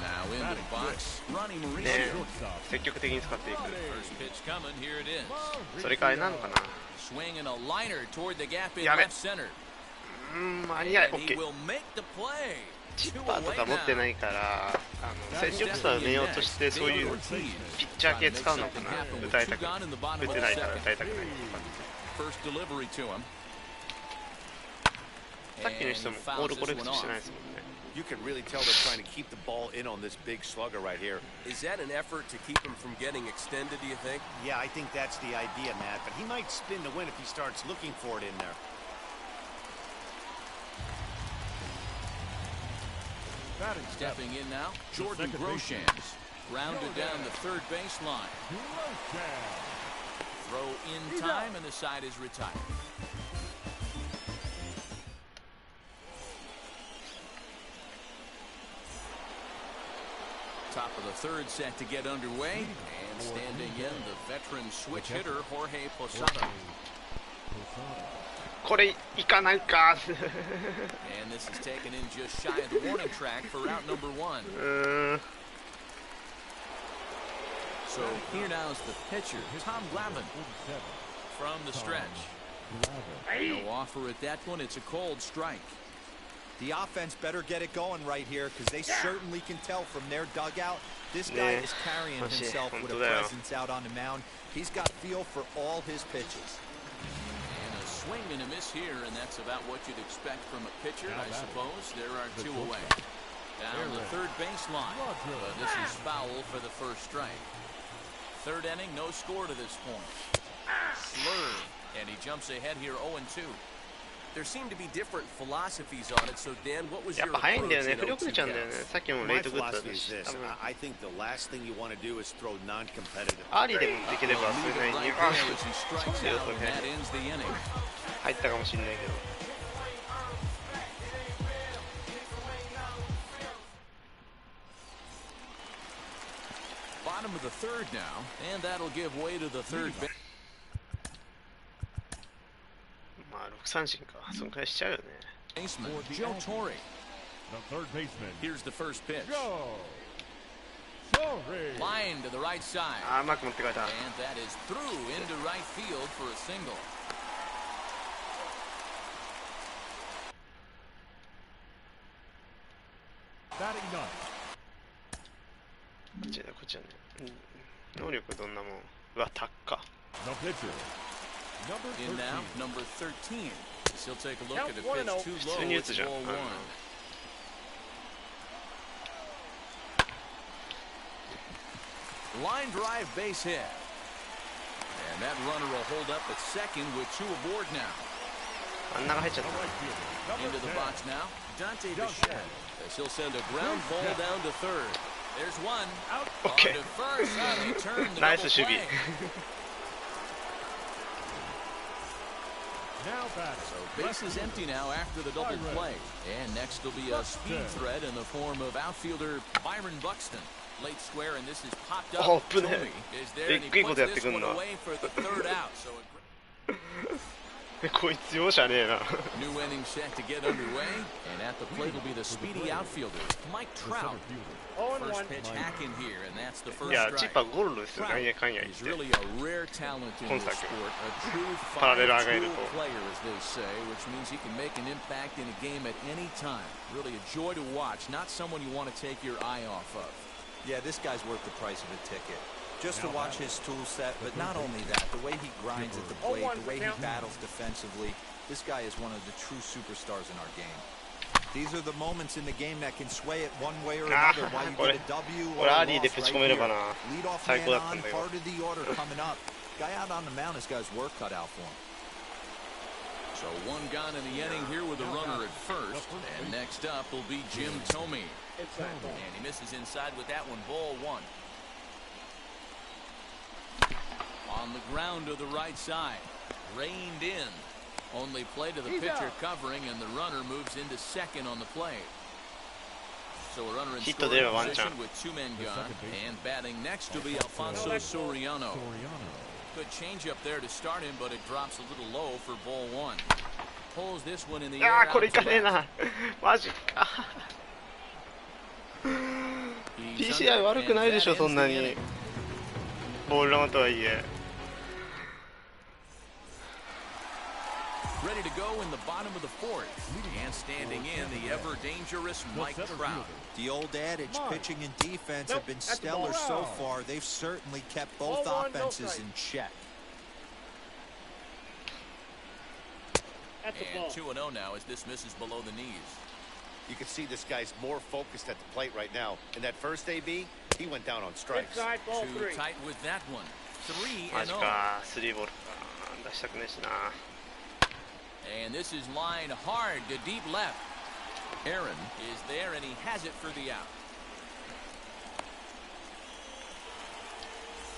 Now in the box, Ronnie ね Mauricio. 積極的に使っていく First pitch coming. Here it is. それかあれなのかな Swinging a liner toward the gap in やべ left center. 間に合い And he OK will make the play. チッ Two パーと away か持って now. ないから戦力差を埋めようとしてそういうピッチャー系使うのかな打たれたく打てないから打たれたくないっていう感じ First delivery to him. さっきの人もボールコレクトしてないですもんね You can really tell they're trying to keep the ball in on this big slugger right here. Is that an effort to keep him from getting extended, do you think? Yeah, I think that's the idea, Matt, but he might spin to win if he starts looking for it in there. Stepping in now, Jordan Groshans. Grounded down the 3rd baseline. Throw in time, and the side is retired. Top of the 3rd set to get underway. And standing in, the veteran switch hitter, Jorge Posada. これいかないか And this is taken in just shy of the warning track for route number 1. うーん So here now is the pitcher, Tom Glavine, from the stretch. No offer at that one. It's a cold strike. The offense better get it going right here because they certainly can tell from their dugout. This guy is carrying himself with a presence out on the mound. He's got feel for all his pitches. And a swing and a miss here, and that's about what you'd expect from a pitcher, I suppose. There are 2 away. Down the 3rd baseline. This is foul for the 1st strike. 3rd inning, no score to this point. Slurve, and he jumps ahead here 0-2. There seem to be different philosophies on it, so Dan, what was やっ your ぱ早いんだよ approach ね in 振り遅れ 0-2 ちゃうんだよね counts? さっきもレ My イトグッドだ philosophy し is this. 多分 I think the last thing you want to do is throw non-competitive. アーリーでもできればそれなりに Right あ there as he そう strikes だよ out, そ and れ that ends the inning. 入ったかもしんないけど Bottom of the 3rd now, and that'll give way to the 3rd base. まあ6三振かそんくらいしちゃうよね Baseman, Joe Torre. The third baseman. Here's the first pitch. Go. Sorry. Line to the right side. あーうまく持ってかれた And that is through into right field for a single. Batting ninth. こっちだこっちだね、うん、能力どんなもんうわ高っ The pitcher. Number In now, 13. number 13. He'll take a look Count at a 1-0. pitch too 普 low. 通に打 It's つじゃん ball うん one. Line drive base hit. And that runner will hold up at second with 2 aboard now. 真ん中入っちゃっ The た right fielder. Into Number the 10. box now. Dante Dante. Bichette. As he'll send a ground ball down to 3rd. There's one. OK On to first, and they turn the ナイス double 守備 play. Now batting. So base is empty now after the double play. And next will be a speed threat in the form of outfielder Byron Buxton. Late square, and this is popped up. Oh, Tommy is there, and he いいことやっ puts てく this ん one な away for the 3rd out. So こいつ容赦ねえな。 New inning set to get underway, and at the plate will be the speedy outfielder, Mike Trout. First pitch hacking here, and that's the い first やチッ strike. パーゴールですよ、なんやかんや言っ He's て。 really a rare talent in this 今作 sport, a true パラレル上げる five-tool と player, as they say, which means he can make an impact in a game at any time. Really a joy to watch, not someone you want to take your eye off of. Yeah, this guy's worth the price of a ticket. Just to watch his tool set, but not only that, the way he grinds at the plate, the way he battles defensively, this guy is one of the true superstars in our game. These are the moments in the game that can sway it one way or another. Why you get a W or a loss right here. Leadoff man on, part of the order coming up. Guy out on the mound has got his work cut out for him. So one gone in the inning here with a runner at first, and next up will be Jim Thome. And he misses inside with that one, ball one. On the ground to the right side, reined in. Only play to the pitcher covering, and the runner moves into second on the play. So a runner in scoring position with two men gone, and batting next to be Alfonso Soriano. Good changeup there to start him, but it drops a little low for ball one. Pulls this one in the air. これいかねえな。マジか。PCI 悪くないでしょ、そんなに。ボール球とはいえ。Ready to go in the bottom of the fourth, and standing in the ever dangerous Mike Trout. The old adage, pitching and defense have been stellar so far. They've certainly kept both offenses in check. And 2-0 now as this misses below the knees. You can see this guy's more focused at the plate right now. In that first AB, he went down on strikes. Too tight with that one. 3-0. マジか、スリーボールか。出したくねえしな。And this is line hard to deep left. Aaron is there, and he has it for the out.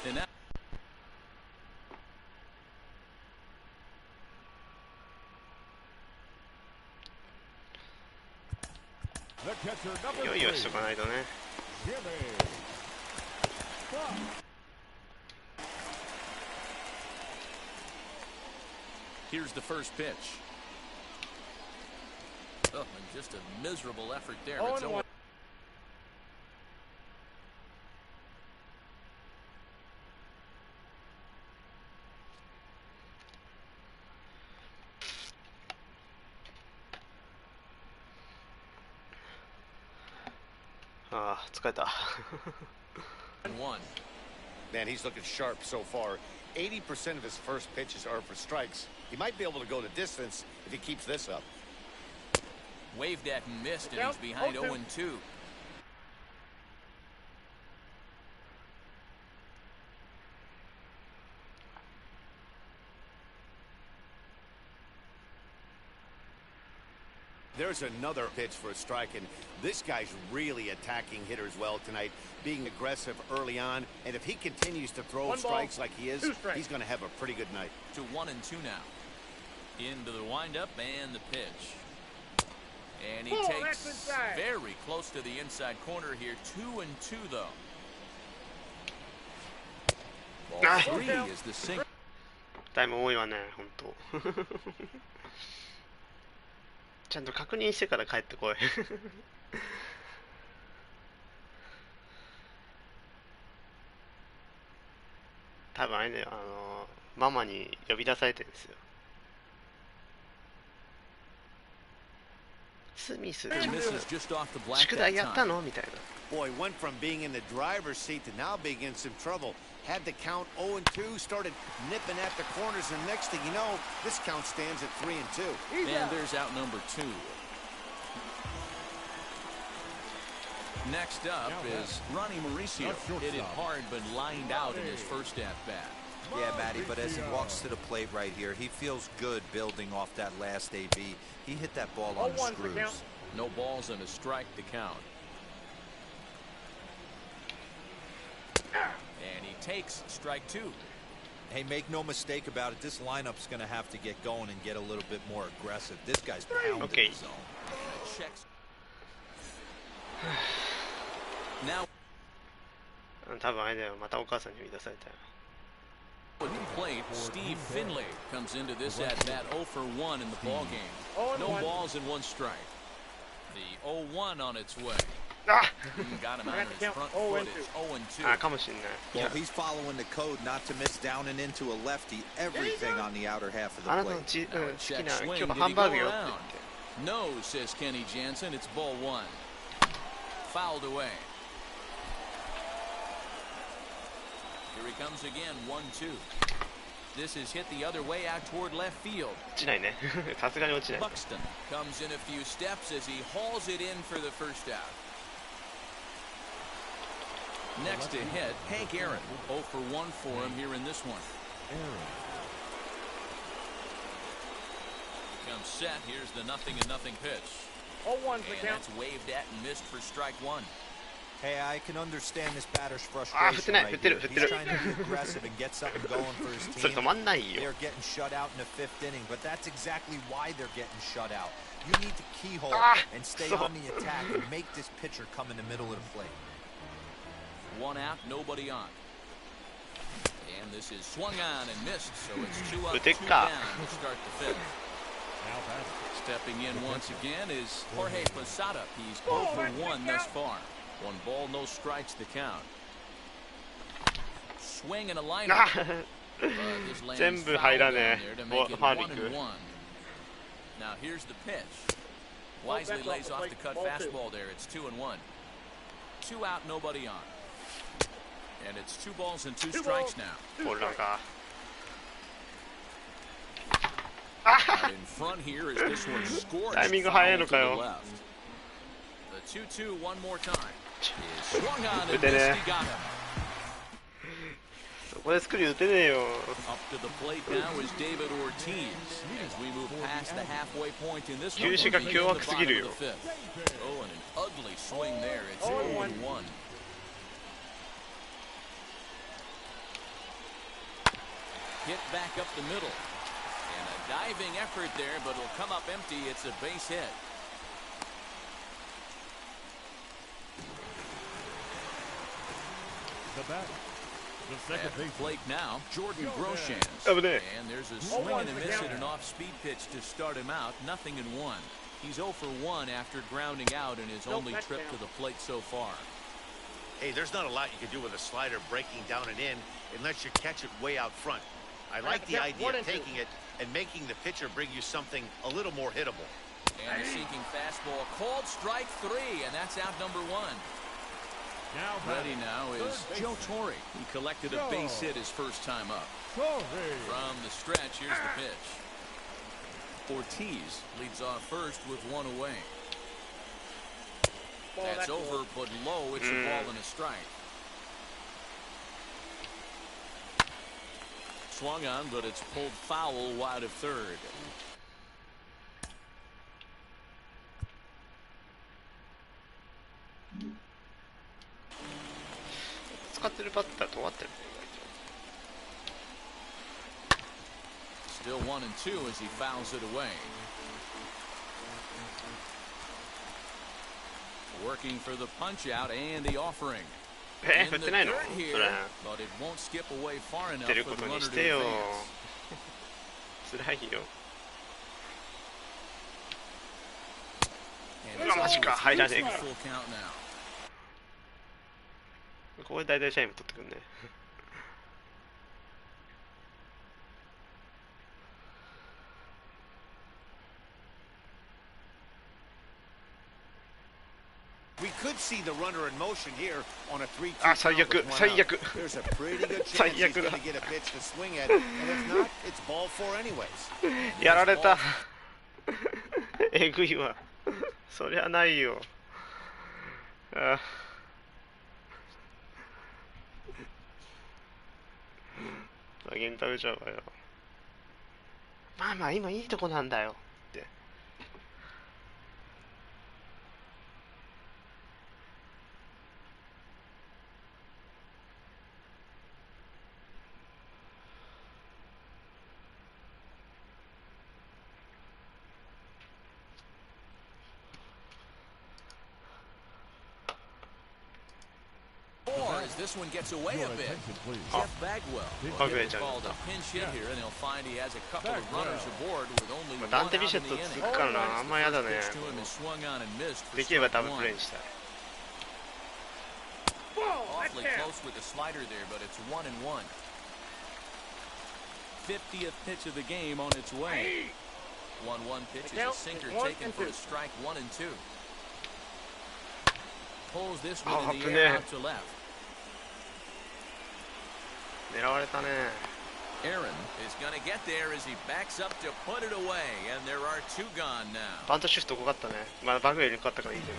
And nowいよいよしとかないとね。here's the first pitch. Oh, and just a miserable effort there. It's over. Ah, 疲れた。One. Man, he's looking sharp so far. 80% of his first pitches are for strikes. He might be able to go the distance if he keeps this up. Waved at and missed, and he's behind 0-2. There's another pitch for a strike, and this guy's really attacking hitters well tonight, being aggressive early on. And if he continues to throw strikes like he is, he's going to have a pretty good night. To 1-2 now. Into the windup and the pitch. And he takes very close to the inside corner here. 2-2 though. Ball 3 is the single. タイム多いわね、本当。ちゃんと確認してから帰ってこい。多分あれね、ママに呼び出されてるんですよ。スミス、宿題やったのみたいな。Boy, went from being in the driver's seat to now being in some trouble. Had the count 0-2, started nipping at the corners, and next thing you know, this count stands at 3-2. And there's out number 2. Next up is Ronnie Mauricio. Hit it hard, but lined out in his first at-bat. Yeah, Matty, but as he walks to the plate right here, he feels good building off that last AB. He hit that ball on the screws. No balls and a strike to count. And he takes strike 2. Hey, make no mistake about it, this lineup's going to have to get going and get a little bit more aggressive. This guy's pounding the zone. Checks. Now. 多分あれだよ、またお母さんに呼び出されたよ。With the plate, Steve Finley comes into this at-bat 0 for 1 in the ball game. No balls and 1 strike. The 0-1 on its way. Got him out of his front foot. It's 0-2. かもしんない。 Well, he's following the code not to miss down and into a lefty. Everything on the outer half of the あなたの plate. 好きな Check 今 swing. 日の Did ハ he ンバー go グよって around? No, says Kenny Jansen. It's ball 1. Fouled away. Here he comes again, 1-2. This is hit the other way out toward left field. 落ちないね。さすがに落ちない。 Buxton comes in a few steps as he hauls it in for the first out. Next to hit, Hank Aaron. 0 for 1 for him here in this one. Comes set. Here's the 0-0 pitch. 0-1's the And count. that's waved at and missed for strike 1. Hey, I can understand this batter's frustration right here. He's trying to be aggressive and get something going for his それ team. 止まんないよ。 They're getting shut out in the 5th inning, but that's exactly why they're getting shut out. You need to keyhole and stay on the attack and make this pitcher come in the middle of the plate. 1 out, nobody on. And this is swung on and missed, so it's 2 up, 2 down to start the 5th. Stepping in once again is Jorge Posada. He's 0 for 1 thus far. 1 ball, no strikes the count. Swing and a lineup. This lands 全部 foul 入ら down ね there to え。 make it ファー 1 リング。 and 1. Now here's the pitch. Wisely lays off the cut fastball there. It's 2 and 1. 2 out, nobody on. And it's 2 balls and 2 strikes now. ボールなんか。 Out in front here as this one scored. タイミング早いのかよ。 The 2-2 one more time. Is swung on and 打てね missed. He got him. そこでスクリュー打てねえよ。 Up to the plate now is David Ortiz as we move past the halfway point in this one. 球種が凶悪すぎるよ。 Oh, and an ugly swing there. It's 0-1. Hit back up the middle. And a diving effort there, but it'll come up empty. It's a base hit. The batter, the second At the baseman. plate now, Jordan Groshans. 危ねえ。 And there's a swing and a miss and an off-speed pitch to start him out. 0 and 1. He's 0 for 1 after grounding out in his only trip to the plate so far. Hey, there's not a lot you can do with a slider breaking down and in unless you catch it way out front. I like the idea of taking it and making the pitcher bring you something a little more hittable. And a sinking fastball. Called strike 3, and that's out number 1. Now Ready now is Joe Torre. He collected a base hit his first time up. From the stretch, here's the pitch. Ortiz leads off first with 1 away. That's over, but low. It's a ball and a strike. Swung on, but it's pulled foul wide of third. 使ってるバッターと終わってる。 Still 1 and 2 as he fouls it away. Working for the punch out and the offering. 振 In って the ないの dirt そ here, れ。 but it won't skip away far 振っ enough てる for こ the とに runner し to てよ。 advance. 辛いよ。 And うわ、マジか。入らねえ it's か full count now. ら。ここで大体シャイム取ってくんね。We could see the runner in motion here on a 3-2 あ、最悪、最悪。 There's a pretty good 最 chance he's 悪だ。 going to get a pitch to swing at, and if not, it's ball 4 anyways. やられた。えぐいわ。そりゃないよ。ああ。ゲン食べちゃうわよ。まあまあ、今いいとこなんだよ。って。this one gets away Your a bit. attention, please. Jeff Bagwell will Okay, get called a pinch hit here, and he'll find he has a couple of runners aboard with only ま one あ、ダン out テ・ビ in シェ the ット inning. 続くからな、あんまやだね。 Pitch to him is swung on and missed for できれば strike ダブルプレ one. イにしたい。Awfully close with the slider there, but it's 1-1. 50th pitch of the game on its way. 1-1 pitch is a sinker taken for a strike 1 and 2. Pulls this one in the air out to left. 狙われたね。 Aaron is going to get there as he backs up to put it away, and there are 2 gone now. バントシフト濃かったね。まあバグより濃かったからいいけど。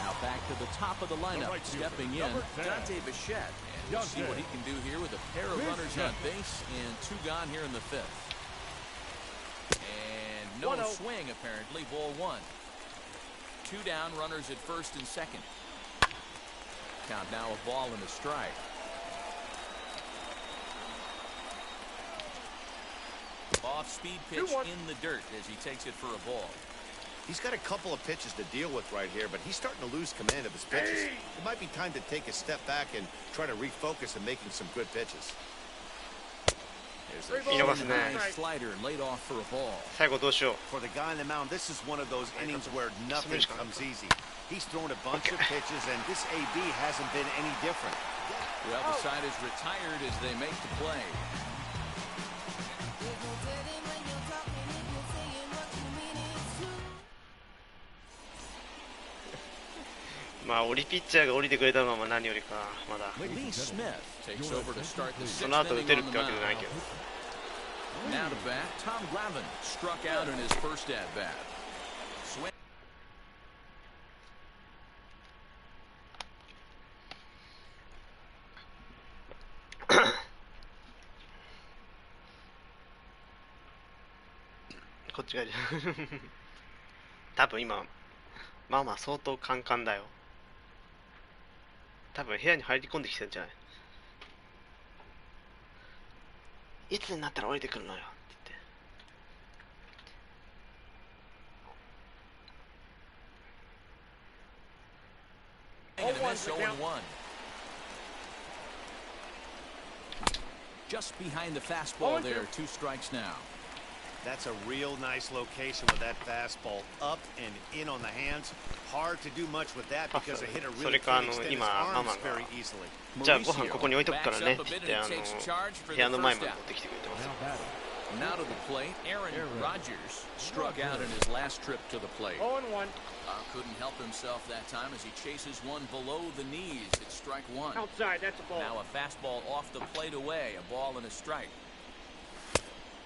Now back to the top of the lineup, stepping in, Dante Bichette. And we'll see what he can do here with a pair of runners on base and 2 gone here in the 5th. And no swing, apparently, ball 1. 2 down, runners at first and second. Count now a ball and a strike. Off-speed pitch in the dirt as he takes it for a ball. He's got a couple of pitches to deal with right here, but he's starting to lose command of his pitches. It might be time to take a step back and try to refocus on making some good pitches. There's a high slider laid off for a ball. 最後どうしよう。 For the guy on the mound, this is one of those innings where nothing comes easy. He's thrown a bunch of pitches, and this AB hasn't been any different. Well, the side is retired as they make the play. まあ、降りピッチャーが降りてくれたまま何よりか、まだ。Lee Smith takes over to start the その後 6th 打て inning る on っ the てわけじゃない mound. けど。 Now to bat, Tom Glavine struck out in his first at bat. Swing. こっちが多分今まあまあ相当カンカンだよ。多分部屋に入り込んできてるんじゃない。いつになったら降りてくるのよって言って。 Just behind the fastball there, 2 strikes now. That's a real nice location with that fastball up and in on the hands. Hard to do much with that because a hitter really can't extend his arms very easily. じゃあご飯ここに置いとくからねって言って部屋の前まで持ってきてくれてます。 Now to the plate, Aaron Rodgers struck out in his last trip to the plate. 0-1. Couldn't help himself that time as he chases one below the knees. It's strike 1. Outside, that's a ball. Now a fastball off the plate away, a ball and a strike.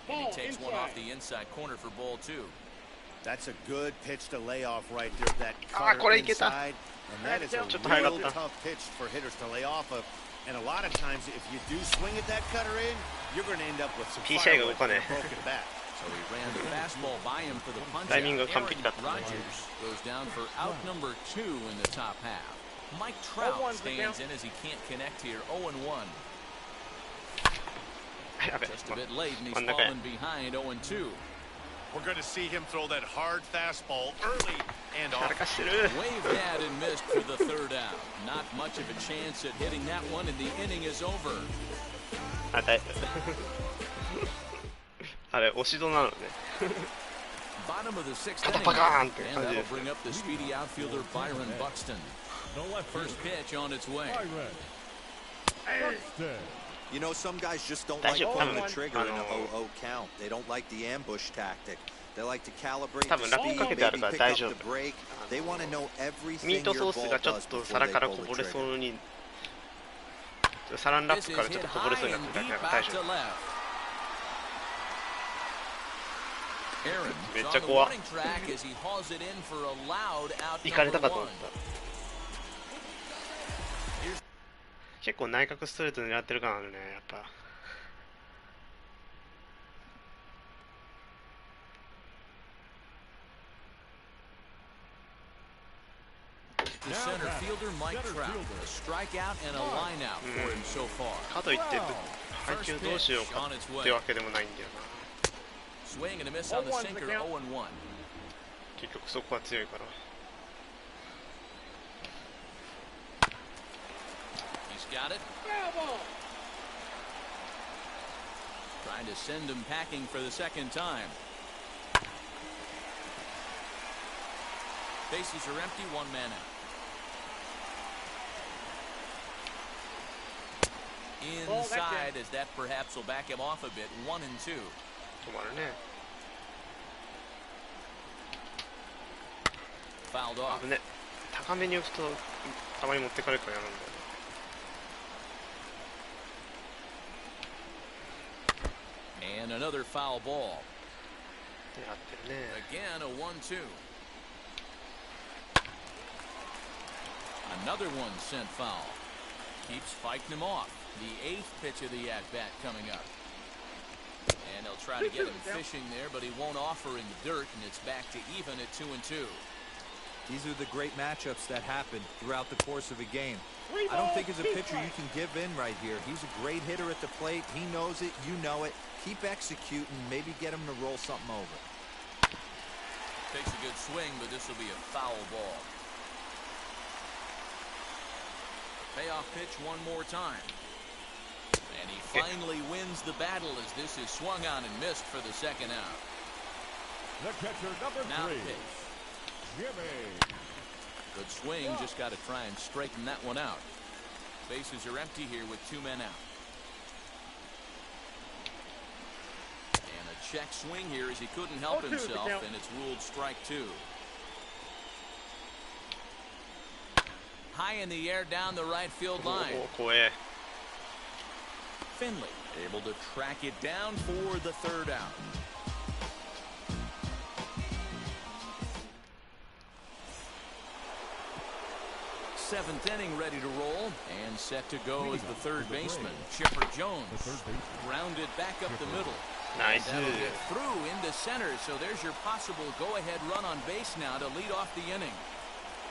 And he takes one off the inside corner for ball 2. That's a good pitch to lay off right there. That cutter inside, and that is a real tough pitch for hitters to lay off of. And a lot of times, if you do swing at that cutter in, you're going to end up with some firewood and a broken bat. So he ran the fastball by him for the punch. Timing Aaron が完璧だった。 Rodgers goes down for out number 2 in the top half. Mike Trout stands in as he can't connect here. 0-1. Just a bit late, and he's fallen behind 0-2. We're going to see him throw that hard fastball early and off. Waved at and missed for the 3rd out. Not much of a chance at hitting that one, and the inning is over. あれ押し戸なのね。 Bottom of the 6th 肩 inning, パカーンって and 感じで that'll bring up the speedy outfielder Byron Buxton. First pitch on its way. You know, some guys just don't like pulling the trigger in a 0-0 count. They don't like the ambush tactic. They like to calibrate the speed, maybe pick up the break. They want to know everything your ball does before they pull the trigger. サランラップからちょっとこぼれそうになってたから大丈夫。 めっちゃ怖っ。行かれたかと思った。結構内角ストレート狙ってる感あるね、やっぱ。The center fielder Mike Trout, a strikeout and a lineout for him so far. かといって配球どうしようかってわけでもないんだよな。 Swing and a miss on the sinker, 0-1. 結局そこは強いから。got it. Foul ball. Trying to send him packing for the second time. Bases are empty, one man out. Inside, as that perhaps will back him off a bit. 1 and 2. 止まるね。 Fouled off. 危ね。高めに打つとたまに持ってかれるから嫌なんだよ。And another foul ball. やってるね。 Again, a 1-2. Another one sent foul. Keeps fighting him off. The 8th pitch of the at-bat coming up. And they'll try to get him fishing there, but he won't offer in the dirt, and it's back to even at 2 and 2. These are the great matchups that happen throughout the course of a game. I don't think as a pitcher you can give in right here. He's a great hitter at the plate. He knows it. You know it. Keep executing. Maybe get him to roll something over. Takes a good swing, but this will be a foul ball. Payoff pitch one more time. And he finally wins the battle as this is swung on and missed for the second out. The catcher, number 3. Now the pitch. Jimmy. Good swing, just got to try and straighten that one out. Bases are empty here with 2 men out. And a check swing here as he couldn't help himself, and it's ruled strike 2. High in the air down the right field line. Finley able to track it down for the 3rd out. Seventh inning ready to roll and set to go as the 3rd baseman, Chipper Jones. Grounded back up the middle. Nice. That'll get through into center, so there's your possible go-ahead run on base now to lead off the inning.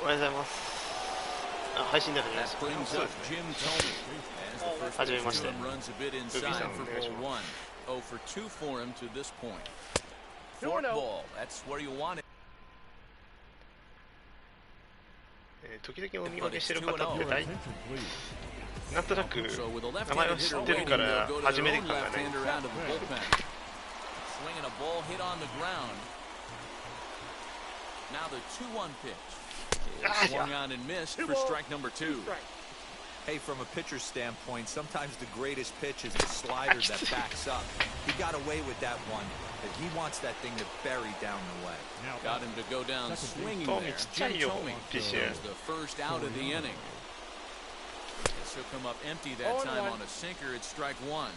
おはようございます。あ、配信だからね。 That brings そう up ですね。 Jim Tomey as the first はじめまして。 pitch runs a bit inside for ball 1. 0 for 2 for him to this point. Fourth ball, that's where you want it. 時々お見分けしてる方ってなんとなく So with a 名前を left-handed 知 hitter ってる waiting, か they'll ら go to 始め their る own 感がない。 left-hander out of the bullpen. Swinging a ball hit on the ground. Now the 2-1 pitch. It swung on and missed for strike number 2. Hey, from a pitcher's standpoint, sometimes the greatest pitch is the slider that backs up. He got away with that one, but he wants that thing to bury down the way. Got him to go down swinging there. Jim Tomey is the first out of the inning. This will come up empty that time on a sinker at strike 1.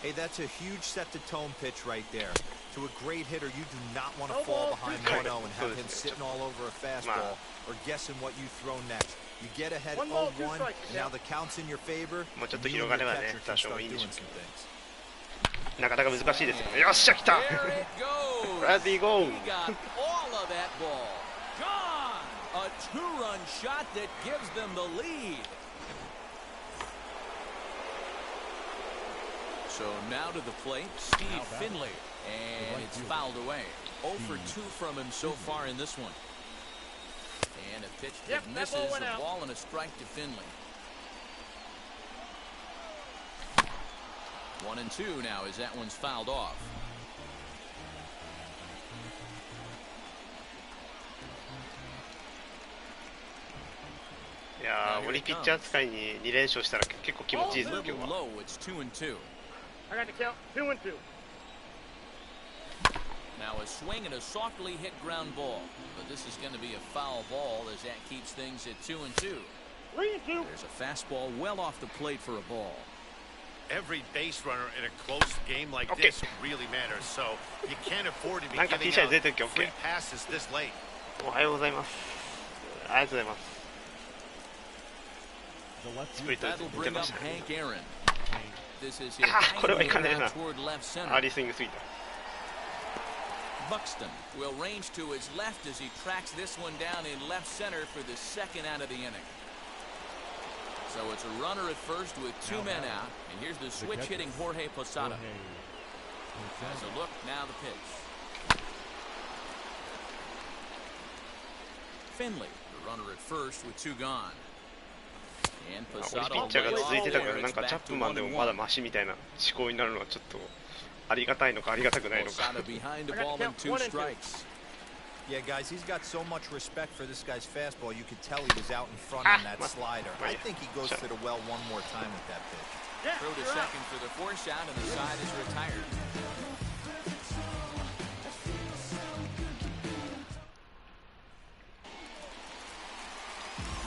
Hey, that's a huge set-the-tone pitch right there. To a great hitter, you do not want to fall behind 1-0 and have him sitting all over a fastball or guessing what you throw next. You get ahead 0-1, and now the count's in your favor. もうちょっと広がればね、多少いいんでしょうけ some ど。 things. なかなか難しいですよね。よっしゃ、来た There it goes. Let me go. He got all of that ball. Gone. A 2-run shot that gives them the lead. So now to the plate, Steve Finley. And it's fouled away. 0 for 2 from him so far in this one. And a pitch that misses the ball and a strike to Finley. 1 and 2 now as that one's fouled off. Yeah, 俺ピッチャー使いに2連勝したら結構気持ちいいですよ、今日は。 Low, it's 2 and 2. I got the count. 2 and 2. Now a swing and a softly hit ground ball, but this is going to be a foul ball as that keeps things at 2 and 2. 3 and 2. There's a fastball well off the plate for a ball. Every base runner in a close game like this really matters, so you can't afford to be なんか giving T シャツ out 出てるっけ free OK。 passes this late. おはようございます。ありがとうございます。 スプリット That'll 出て bring ま up したね。 Hank Aaron. This is his あ、これはいかねえ out な。 toward left center. アーリースイングすぎた。 Buxton will range to his left as he tracks this one down in left center for the second out of the inning. So it's a runner at first with 2 men out, and here's the switch hitting Jorge Posada. As a look, now the pitch. Finley, the runner at first with 2 gone. And オリピ Posada ッチャーが way 続い off てたから there. なん It's かチャッ back プ to マンで 1 and もまだ 1. マシみたいな思考になるのはちょっとありがたいのかありがたくないのか Posada behind the ball and 2 strikes. Yeah, guys, he's got so much respect for this guy's fastball. You could tell he was out in front on that slider. I think he goes to the well one more time with that pitch. Throw to second for the force out, and the side is retired.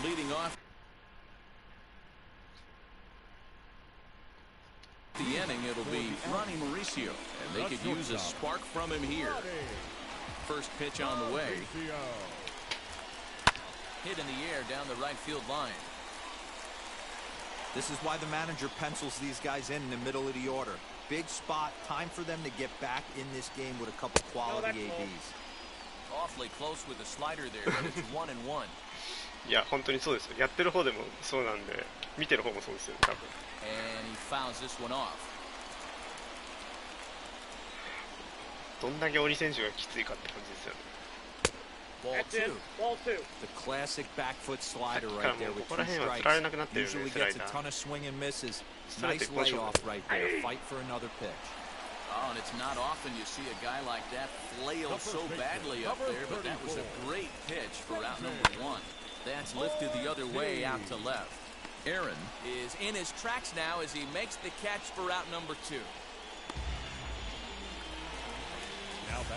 Leading off the inning, it'll be Ronnie Mauricio, and they could use a spark from him here. First pitch on the way. Hit in the air down the right field line. This is why the manager pencils these guys in the middle of the order. Big spot, time for them to get back in this game with a couple quality ABs. Awfully close with the slider there, but it's 1 and 1. いや本当にそうですよ。やってる方でもそうなんで見てる方もそうですよ多分。 And he fouls this one off. どんだけオリ選手がきついかって感じですよね。 Ball 2. Ball 2. The classic back foot slider right there with 2 strikes. Usually gets a ton of swing and misses. Nice layoff right there. Fight for another pitch. Oh, and it's not often you see a guy like that flail so badly up there, but that was a great pitch for out number 1. That's lifted the other way out to left. Aaron is in his tracks now as he makes the catch for out number 2.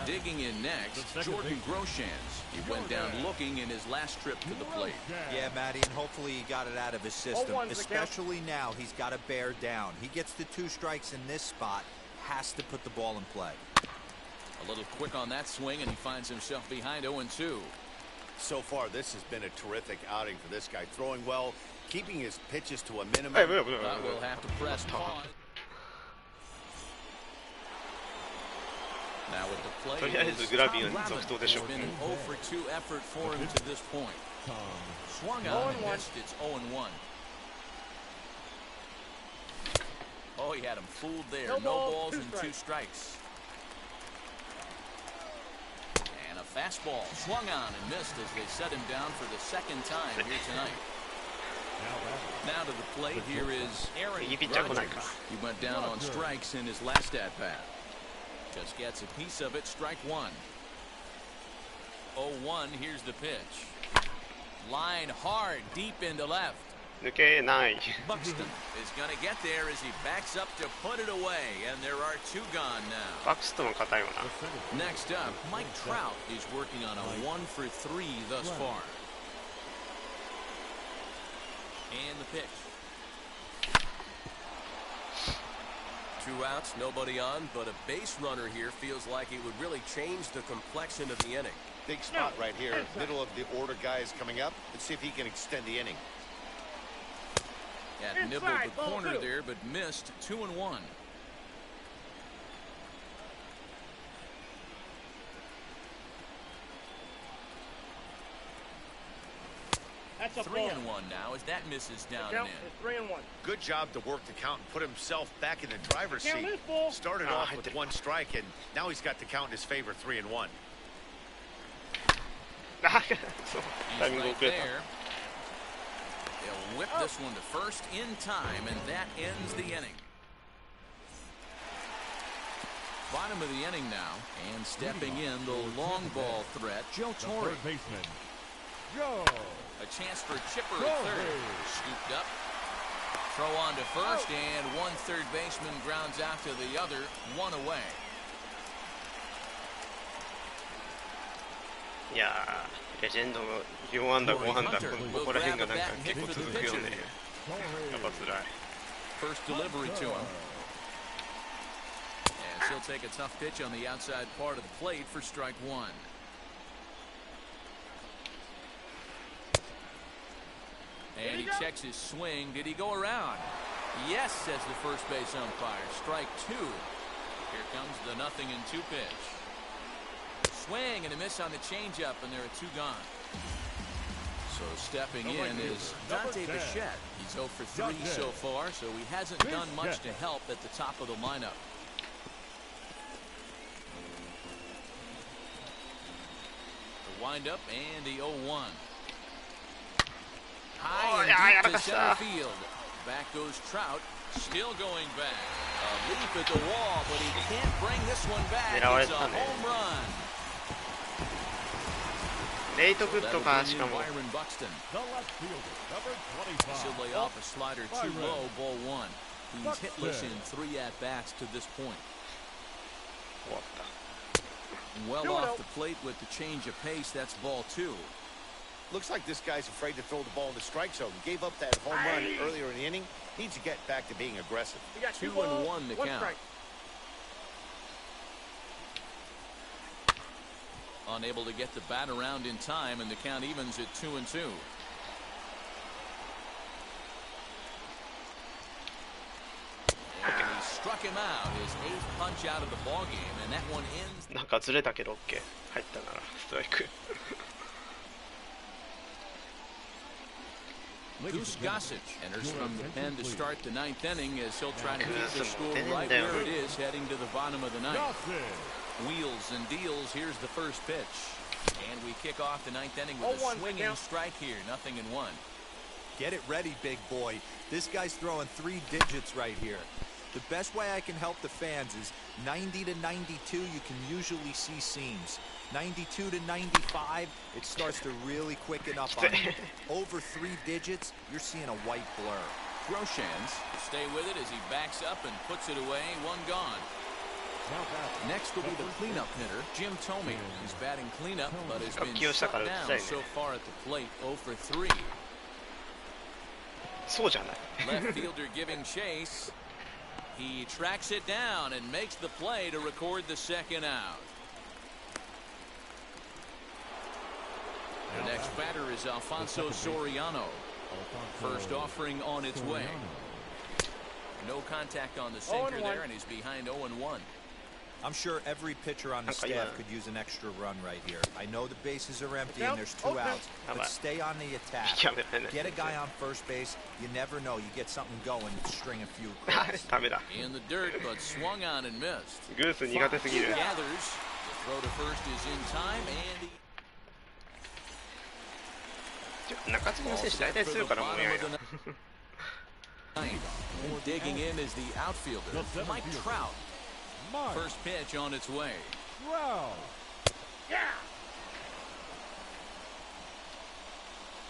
Digging in next, Jordan Groshans. He went down looking in his last trip to the plate. Yeah, Matty, and hopefully he got it out of his system. Especially now, he's got to bear down. He gets the 2 strikes in this spot, has to put the ball in play. A little quick on that swing, and he finds himself behind 0-2. So far, this has been a terrific outing for this guy. Throwing well, keeping his pitches to a minimum. But we'll have to press pause. Now with the play, とりあえずグラビーの続投でしょう。 It's been an 0 for 2 effort for him to this point. Swung on and missed. It's 0-1. Oh, he had him fooled there. No balls and 2 strikes. And a fastball swung on and missed as they set him down for the 2nd time here tonight. Now to the plate, here is Aaron Rodgers. He went down on strikes in his last at-bat. Just gets a piece of it, strike 1. 0-1, here's the pitch. Line hard, deep into left. 抜けない。 Buxton is going to get there as he backs up to put it away, and there are 2 gone now. バックストン硬いわな。 Next up, Mike Trout is working on a 1 for 3 thus far. And the pitch. 2 outs, nobody on, but a base runner here feels like it would really change the complexion of the inning. Big spot right here. Middle of the order guy is coming up. Let's see if he can extend the inning. Had nibbled the corner there, but missed 2-1. That's a 3-1 now as that misses down and in. 3-1. Good job to work the count and put himself back in the driver's seat. Started Ah, off with 1 strike, and now he's got the count in his favor, 3-1. そうタイミング Right 遅れた。 there. They'll whip this one to first in time, and that ends the inning. Bottom of the inning now, and stepping in the long ball threat, Joe Torre. Baseman, Joe. A chance for Chipper at third. Scooped up. Throw on to first, and 1 third baseman grounds out to the other, 1 away. いやーレジェンドの4安打5安打ここら辺がなんか結構続くよね。やっぱ辛い。 First delivery to him. And he'll take a tough pitch on the outside part of the plate for strike 1. And he checks his swing. Did he go around? Yes, says the first base umpire. Strike 2. Here comes the 0-2 pitch. Swing and a miss on the changeup, and there are 2 gone. So stepping in is Dante Bichette. He's 0 for 3 so far, so he hasn't done much to help at the top of the lineup. The windup and the 0-1. High and deep to center field. Back goes Trout. Still going back. A leap at the wall, but he can't bring this one back. It's a home run. レイトグッドか、しかも。 Byron Buxton. He'll lay off a slider too low, ball one. He's hitless in 3 at-bats to this point. 終わった。 Well off the plate with the change of pace. That's ball 2. Looks like this guy's afraid to throw the ball in the strike zone. He gave up that home run earlier in the inning. Needs to get back to being aggressive. 2-1 to count. Unable to get the bat around in time, and the count evens at 2-2. And he struck him out, his 8th punch out of the ball game, and that one ends. なんかずれたけど OK 入ったならストライク。Goose Gossage enters from the pen to start the 9th inning as he'll try to keep the score right where it is heading to the bottom of the 9th. Wheels and deals. Here's the first pitch. And we kick off the 9th inning with a swinging strike here. 0-1. Get it ready, big boy. This guy's throwing 3 digits right here. The best way I can help the fans is 90 to 92, you can usually see seams. 92 to 95, it starts to really quicken up on you. Over 3 digits, you're seeing a white blur. Groshans stay with it as he backs up and puts it away. 1 gone. Next will be the cleanup hitter, Jim Thome. He's batting cleanup, but has been shut down so far at the plate. 0 for 3. そうじゃない。 Left fielder giving chase. He tracks it down and makes the play to record the 2nd out. The next batter is Alfonso Soriano. First offering on its way. No contact on the sinker there, and he's behind 0-1. I'm sure every pitcher on the staff could use an extra run right here. I know the bases are empty and there's 2 outs, but stay on the attack. Get a guy on first base. You never know. You get something going and string a few calls. In the dirt, but swung on and missed. グース苦手すぎる。 Gathers. The throw to first is in time, and 中継ぎの選手大体強いからもうやや。 Digging in is the outfielder, Mike Trout. First pitch on its way. Yeah.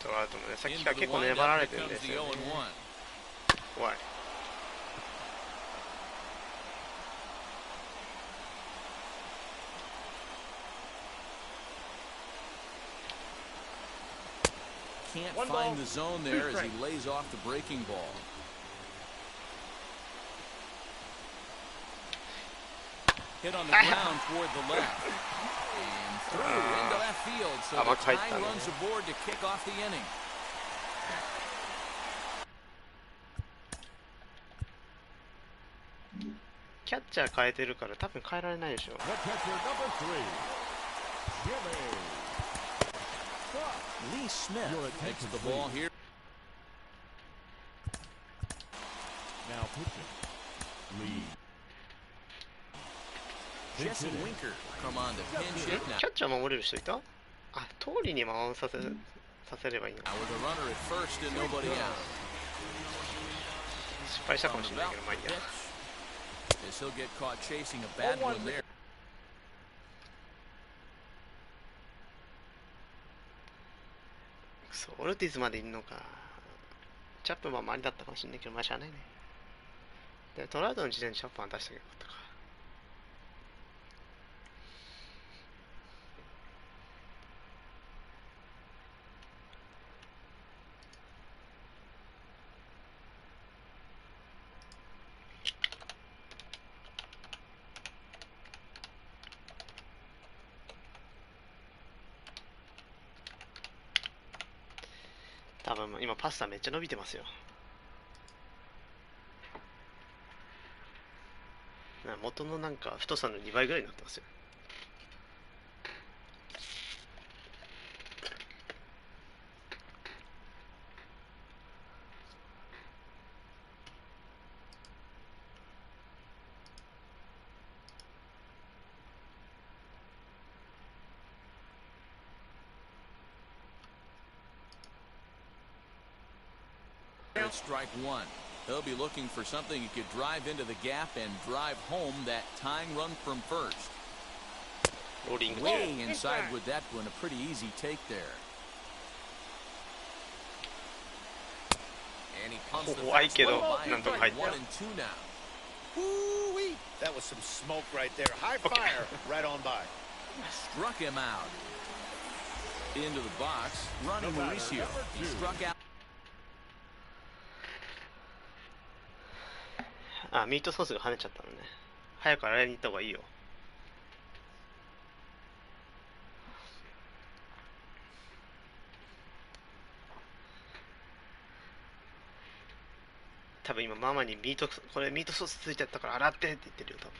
トラウトもね、さっきから結構粘られてるんですよね。怖い。 Can't find the zone there as he lays off the breaking ball. Hit on the ground toward the left. And through into left field. So the tie runs aboard to kick off the inning. キャッチャー変えてるから多分変えられないでしょ。 Lee Smith takes the ball here. Now pitching. Lee. Jesse Winker come on to pinch hit now. キャッチャー守れる人いた？あ、通りに回させればいいの。 Now with a runner at first and nobody out. 失敗したかもしれないけど、まあいいや。 As he'll get caught chasing a bad one there. そう、オルティズまでいるのか。チャップマンもありだったかもしれないけど、まあしゃあないね。で、トラウトの時点でチャップマン出したけどよかったか。多分今パスタめっちゃ伸びてますよ。元のなんか太さの2倍ぐらいになってますよ。it's strike one. He'll be looking for something he could drive into the gap and drive home that tying run from first. Way inside with that one, a pretty easy take there. And he pumps the fastball by and 1-2 now. Woo-wee. That was some smoke right there. High fire right on by. Struck him out. Into the box, running Mauricio. He struck out. あ、ミートソースが跳ねちゃったのね。早く洗いに行った方がいいよ。多分今ママにこれミートソースついちゃったから洗ってって言ってるよ多分。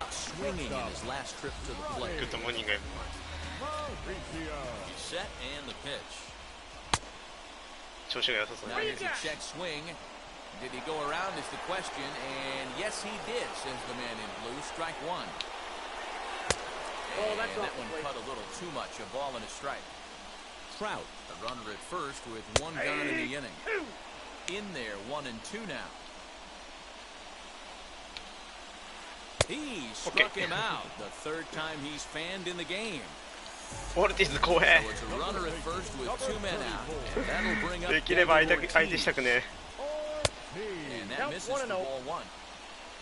Swinging in his last trip to the plate. Good morning, everyone. He's set and the pitch. 調子が良さそうだ Now ね。 here's a check swing. Did he go around is the question, and yes he did, says the man in blue. Strike one. And that one cut a little too much. A ball and a strike. Trout, the runner at first with one gun in the inning. In there, 1-2 now. He struck him out. The third time he's fanned in the game. オルティス怖え。 So it's a runner at first with 2 men out. And that'll bring up できれば相手したくね。 And that misses for ball one.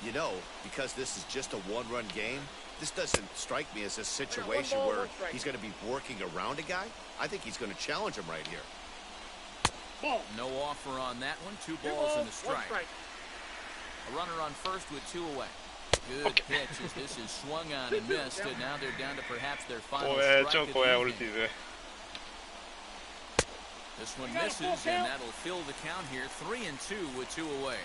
You know, because this is just a one-run game, this doesn't strike me as a situation where he's going to be working around a guy. I think he's going to challenge him right here. No offer on that one. 2 balls and a strike. A runner on first with 2 away. Good pitch as this is swung on and missed, and now they're down to perhaps their final strike of the evening. This one misses, and that'll fill the count here. 3-2 with 2 away.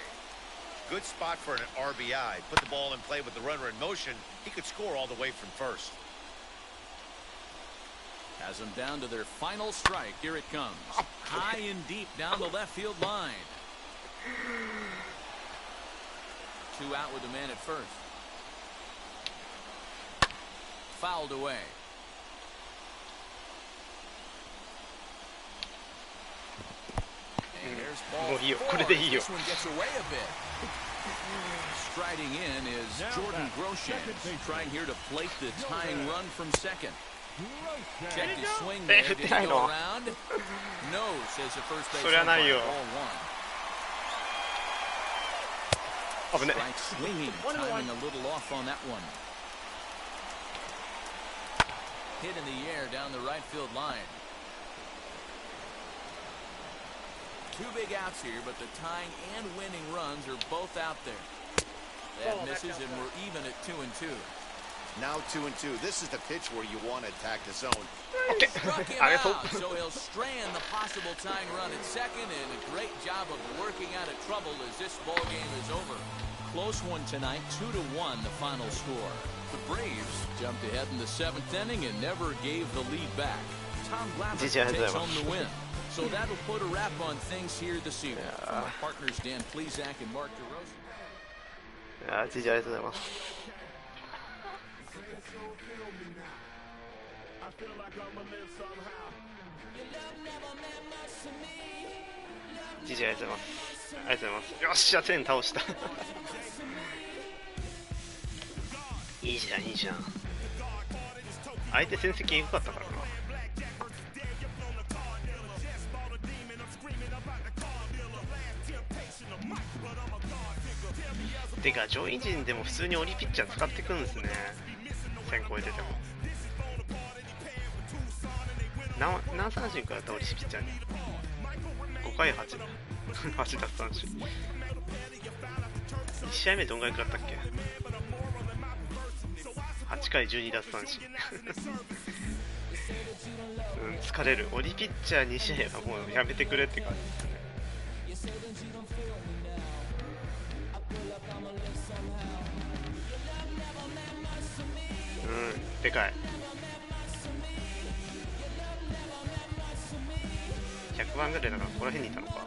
Good spot for an RBI. Put the ball in play with the runner in motion. He could score all the way from first. Has them down to their final strike. Here it comes. High and deep down the left field line. 2 out with the man at first. Fouled away. And there's ball 4. This one gets away a bit. Striding in is Jordan Groshans, trying here to plate the tying run from second. Check his swing there. Did he go around? No, says the first base umpire. Ball 1. Strike swinging, timing a little off on that one. Hit in the air down the right field line. 2 big outs here, but the tying and winning runs are both out there. That misses, and we're even at 2-2. Now 2-2. This is the pitch where you want to attack the zone. Okay. Struck him out, so he'll strand the possible tying run at second, and a great job of working out of trouble as this ball game is over. Close one tonight, 2-1 the final score. The Braves jumped ahead in the 7th inning and never gave the lead back. Tom Glavine takes home the win. So that'll put a wrap on things here this evening. From our partners Dan Plesac and Mark DeRosa. あ、じいちゃんありがとうございます。じいちゃんありがとうございます。ありがとうございます。よっしゃ、1000倒した。いいじゃん、いいじゃん。相手戦績良かったからな。てか上位陣でも普通にオリピッチャー使ってくんですね。1000超えてても。何三振からやったオリピッチャーに5回8 8奪三振。1試合目どんぐらい食らったっけ。8回12奪三振。うん、疲れる。オリピッチャー2試合はもうやめてくれって感じですね。うん、でかい。100番ぐらいだからここら辺にいたのか。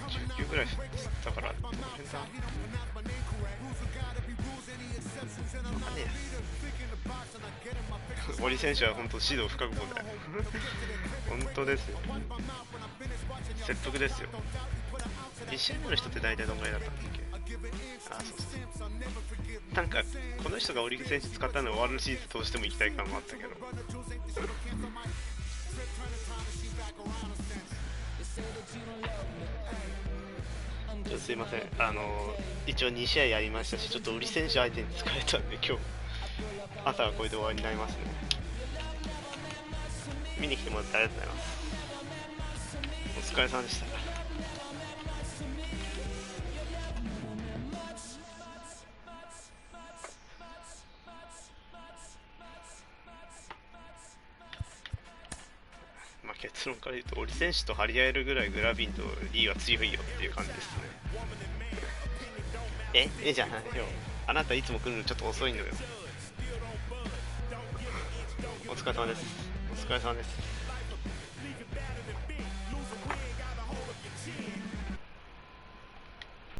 10球ぐらいだからこの辺だ。わかんねえ。森選手は本当指導不覚悟だよ本当ですよ、切腹ですよ。2試合目の人って大体どんぐらいだったんだっけ。あ、そうそう、なんかこの人がオリックス選手使ったのはワールドシリーズ通しても行きたい感もあったけどちょっとすいません、一応2試合やりましたし、ちょっと売り選手相手に疲れたんで、今日朝はこれで終わりになりますね。見に来てもらってありがとうございます。お疲れ様でした。まあ結論から言うと、オリ選手と張り合えるぐらいグラビンとリーは強いよっていう感じですね。じゃないよ、あなたいつも来るのちょっと遅いのよ。お疲れ様です。お疲れ様です。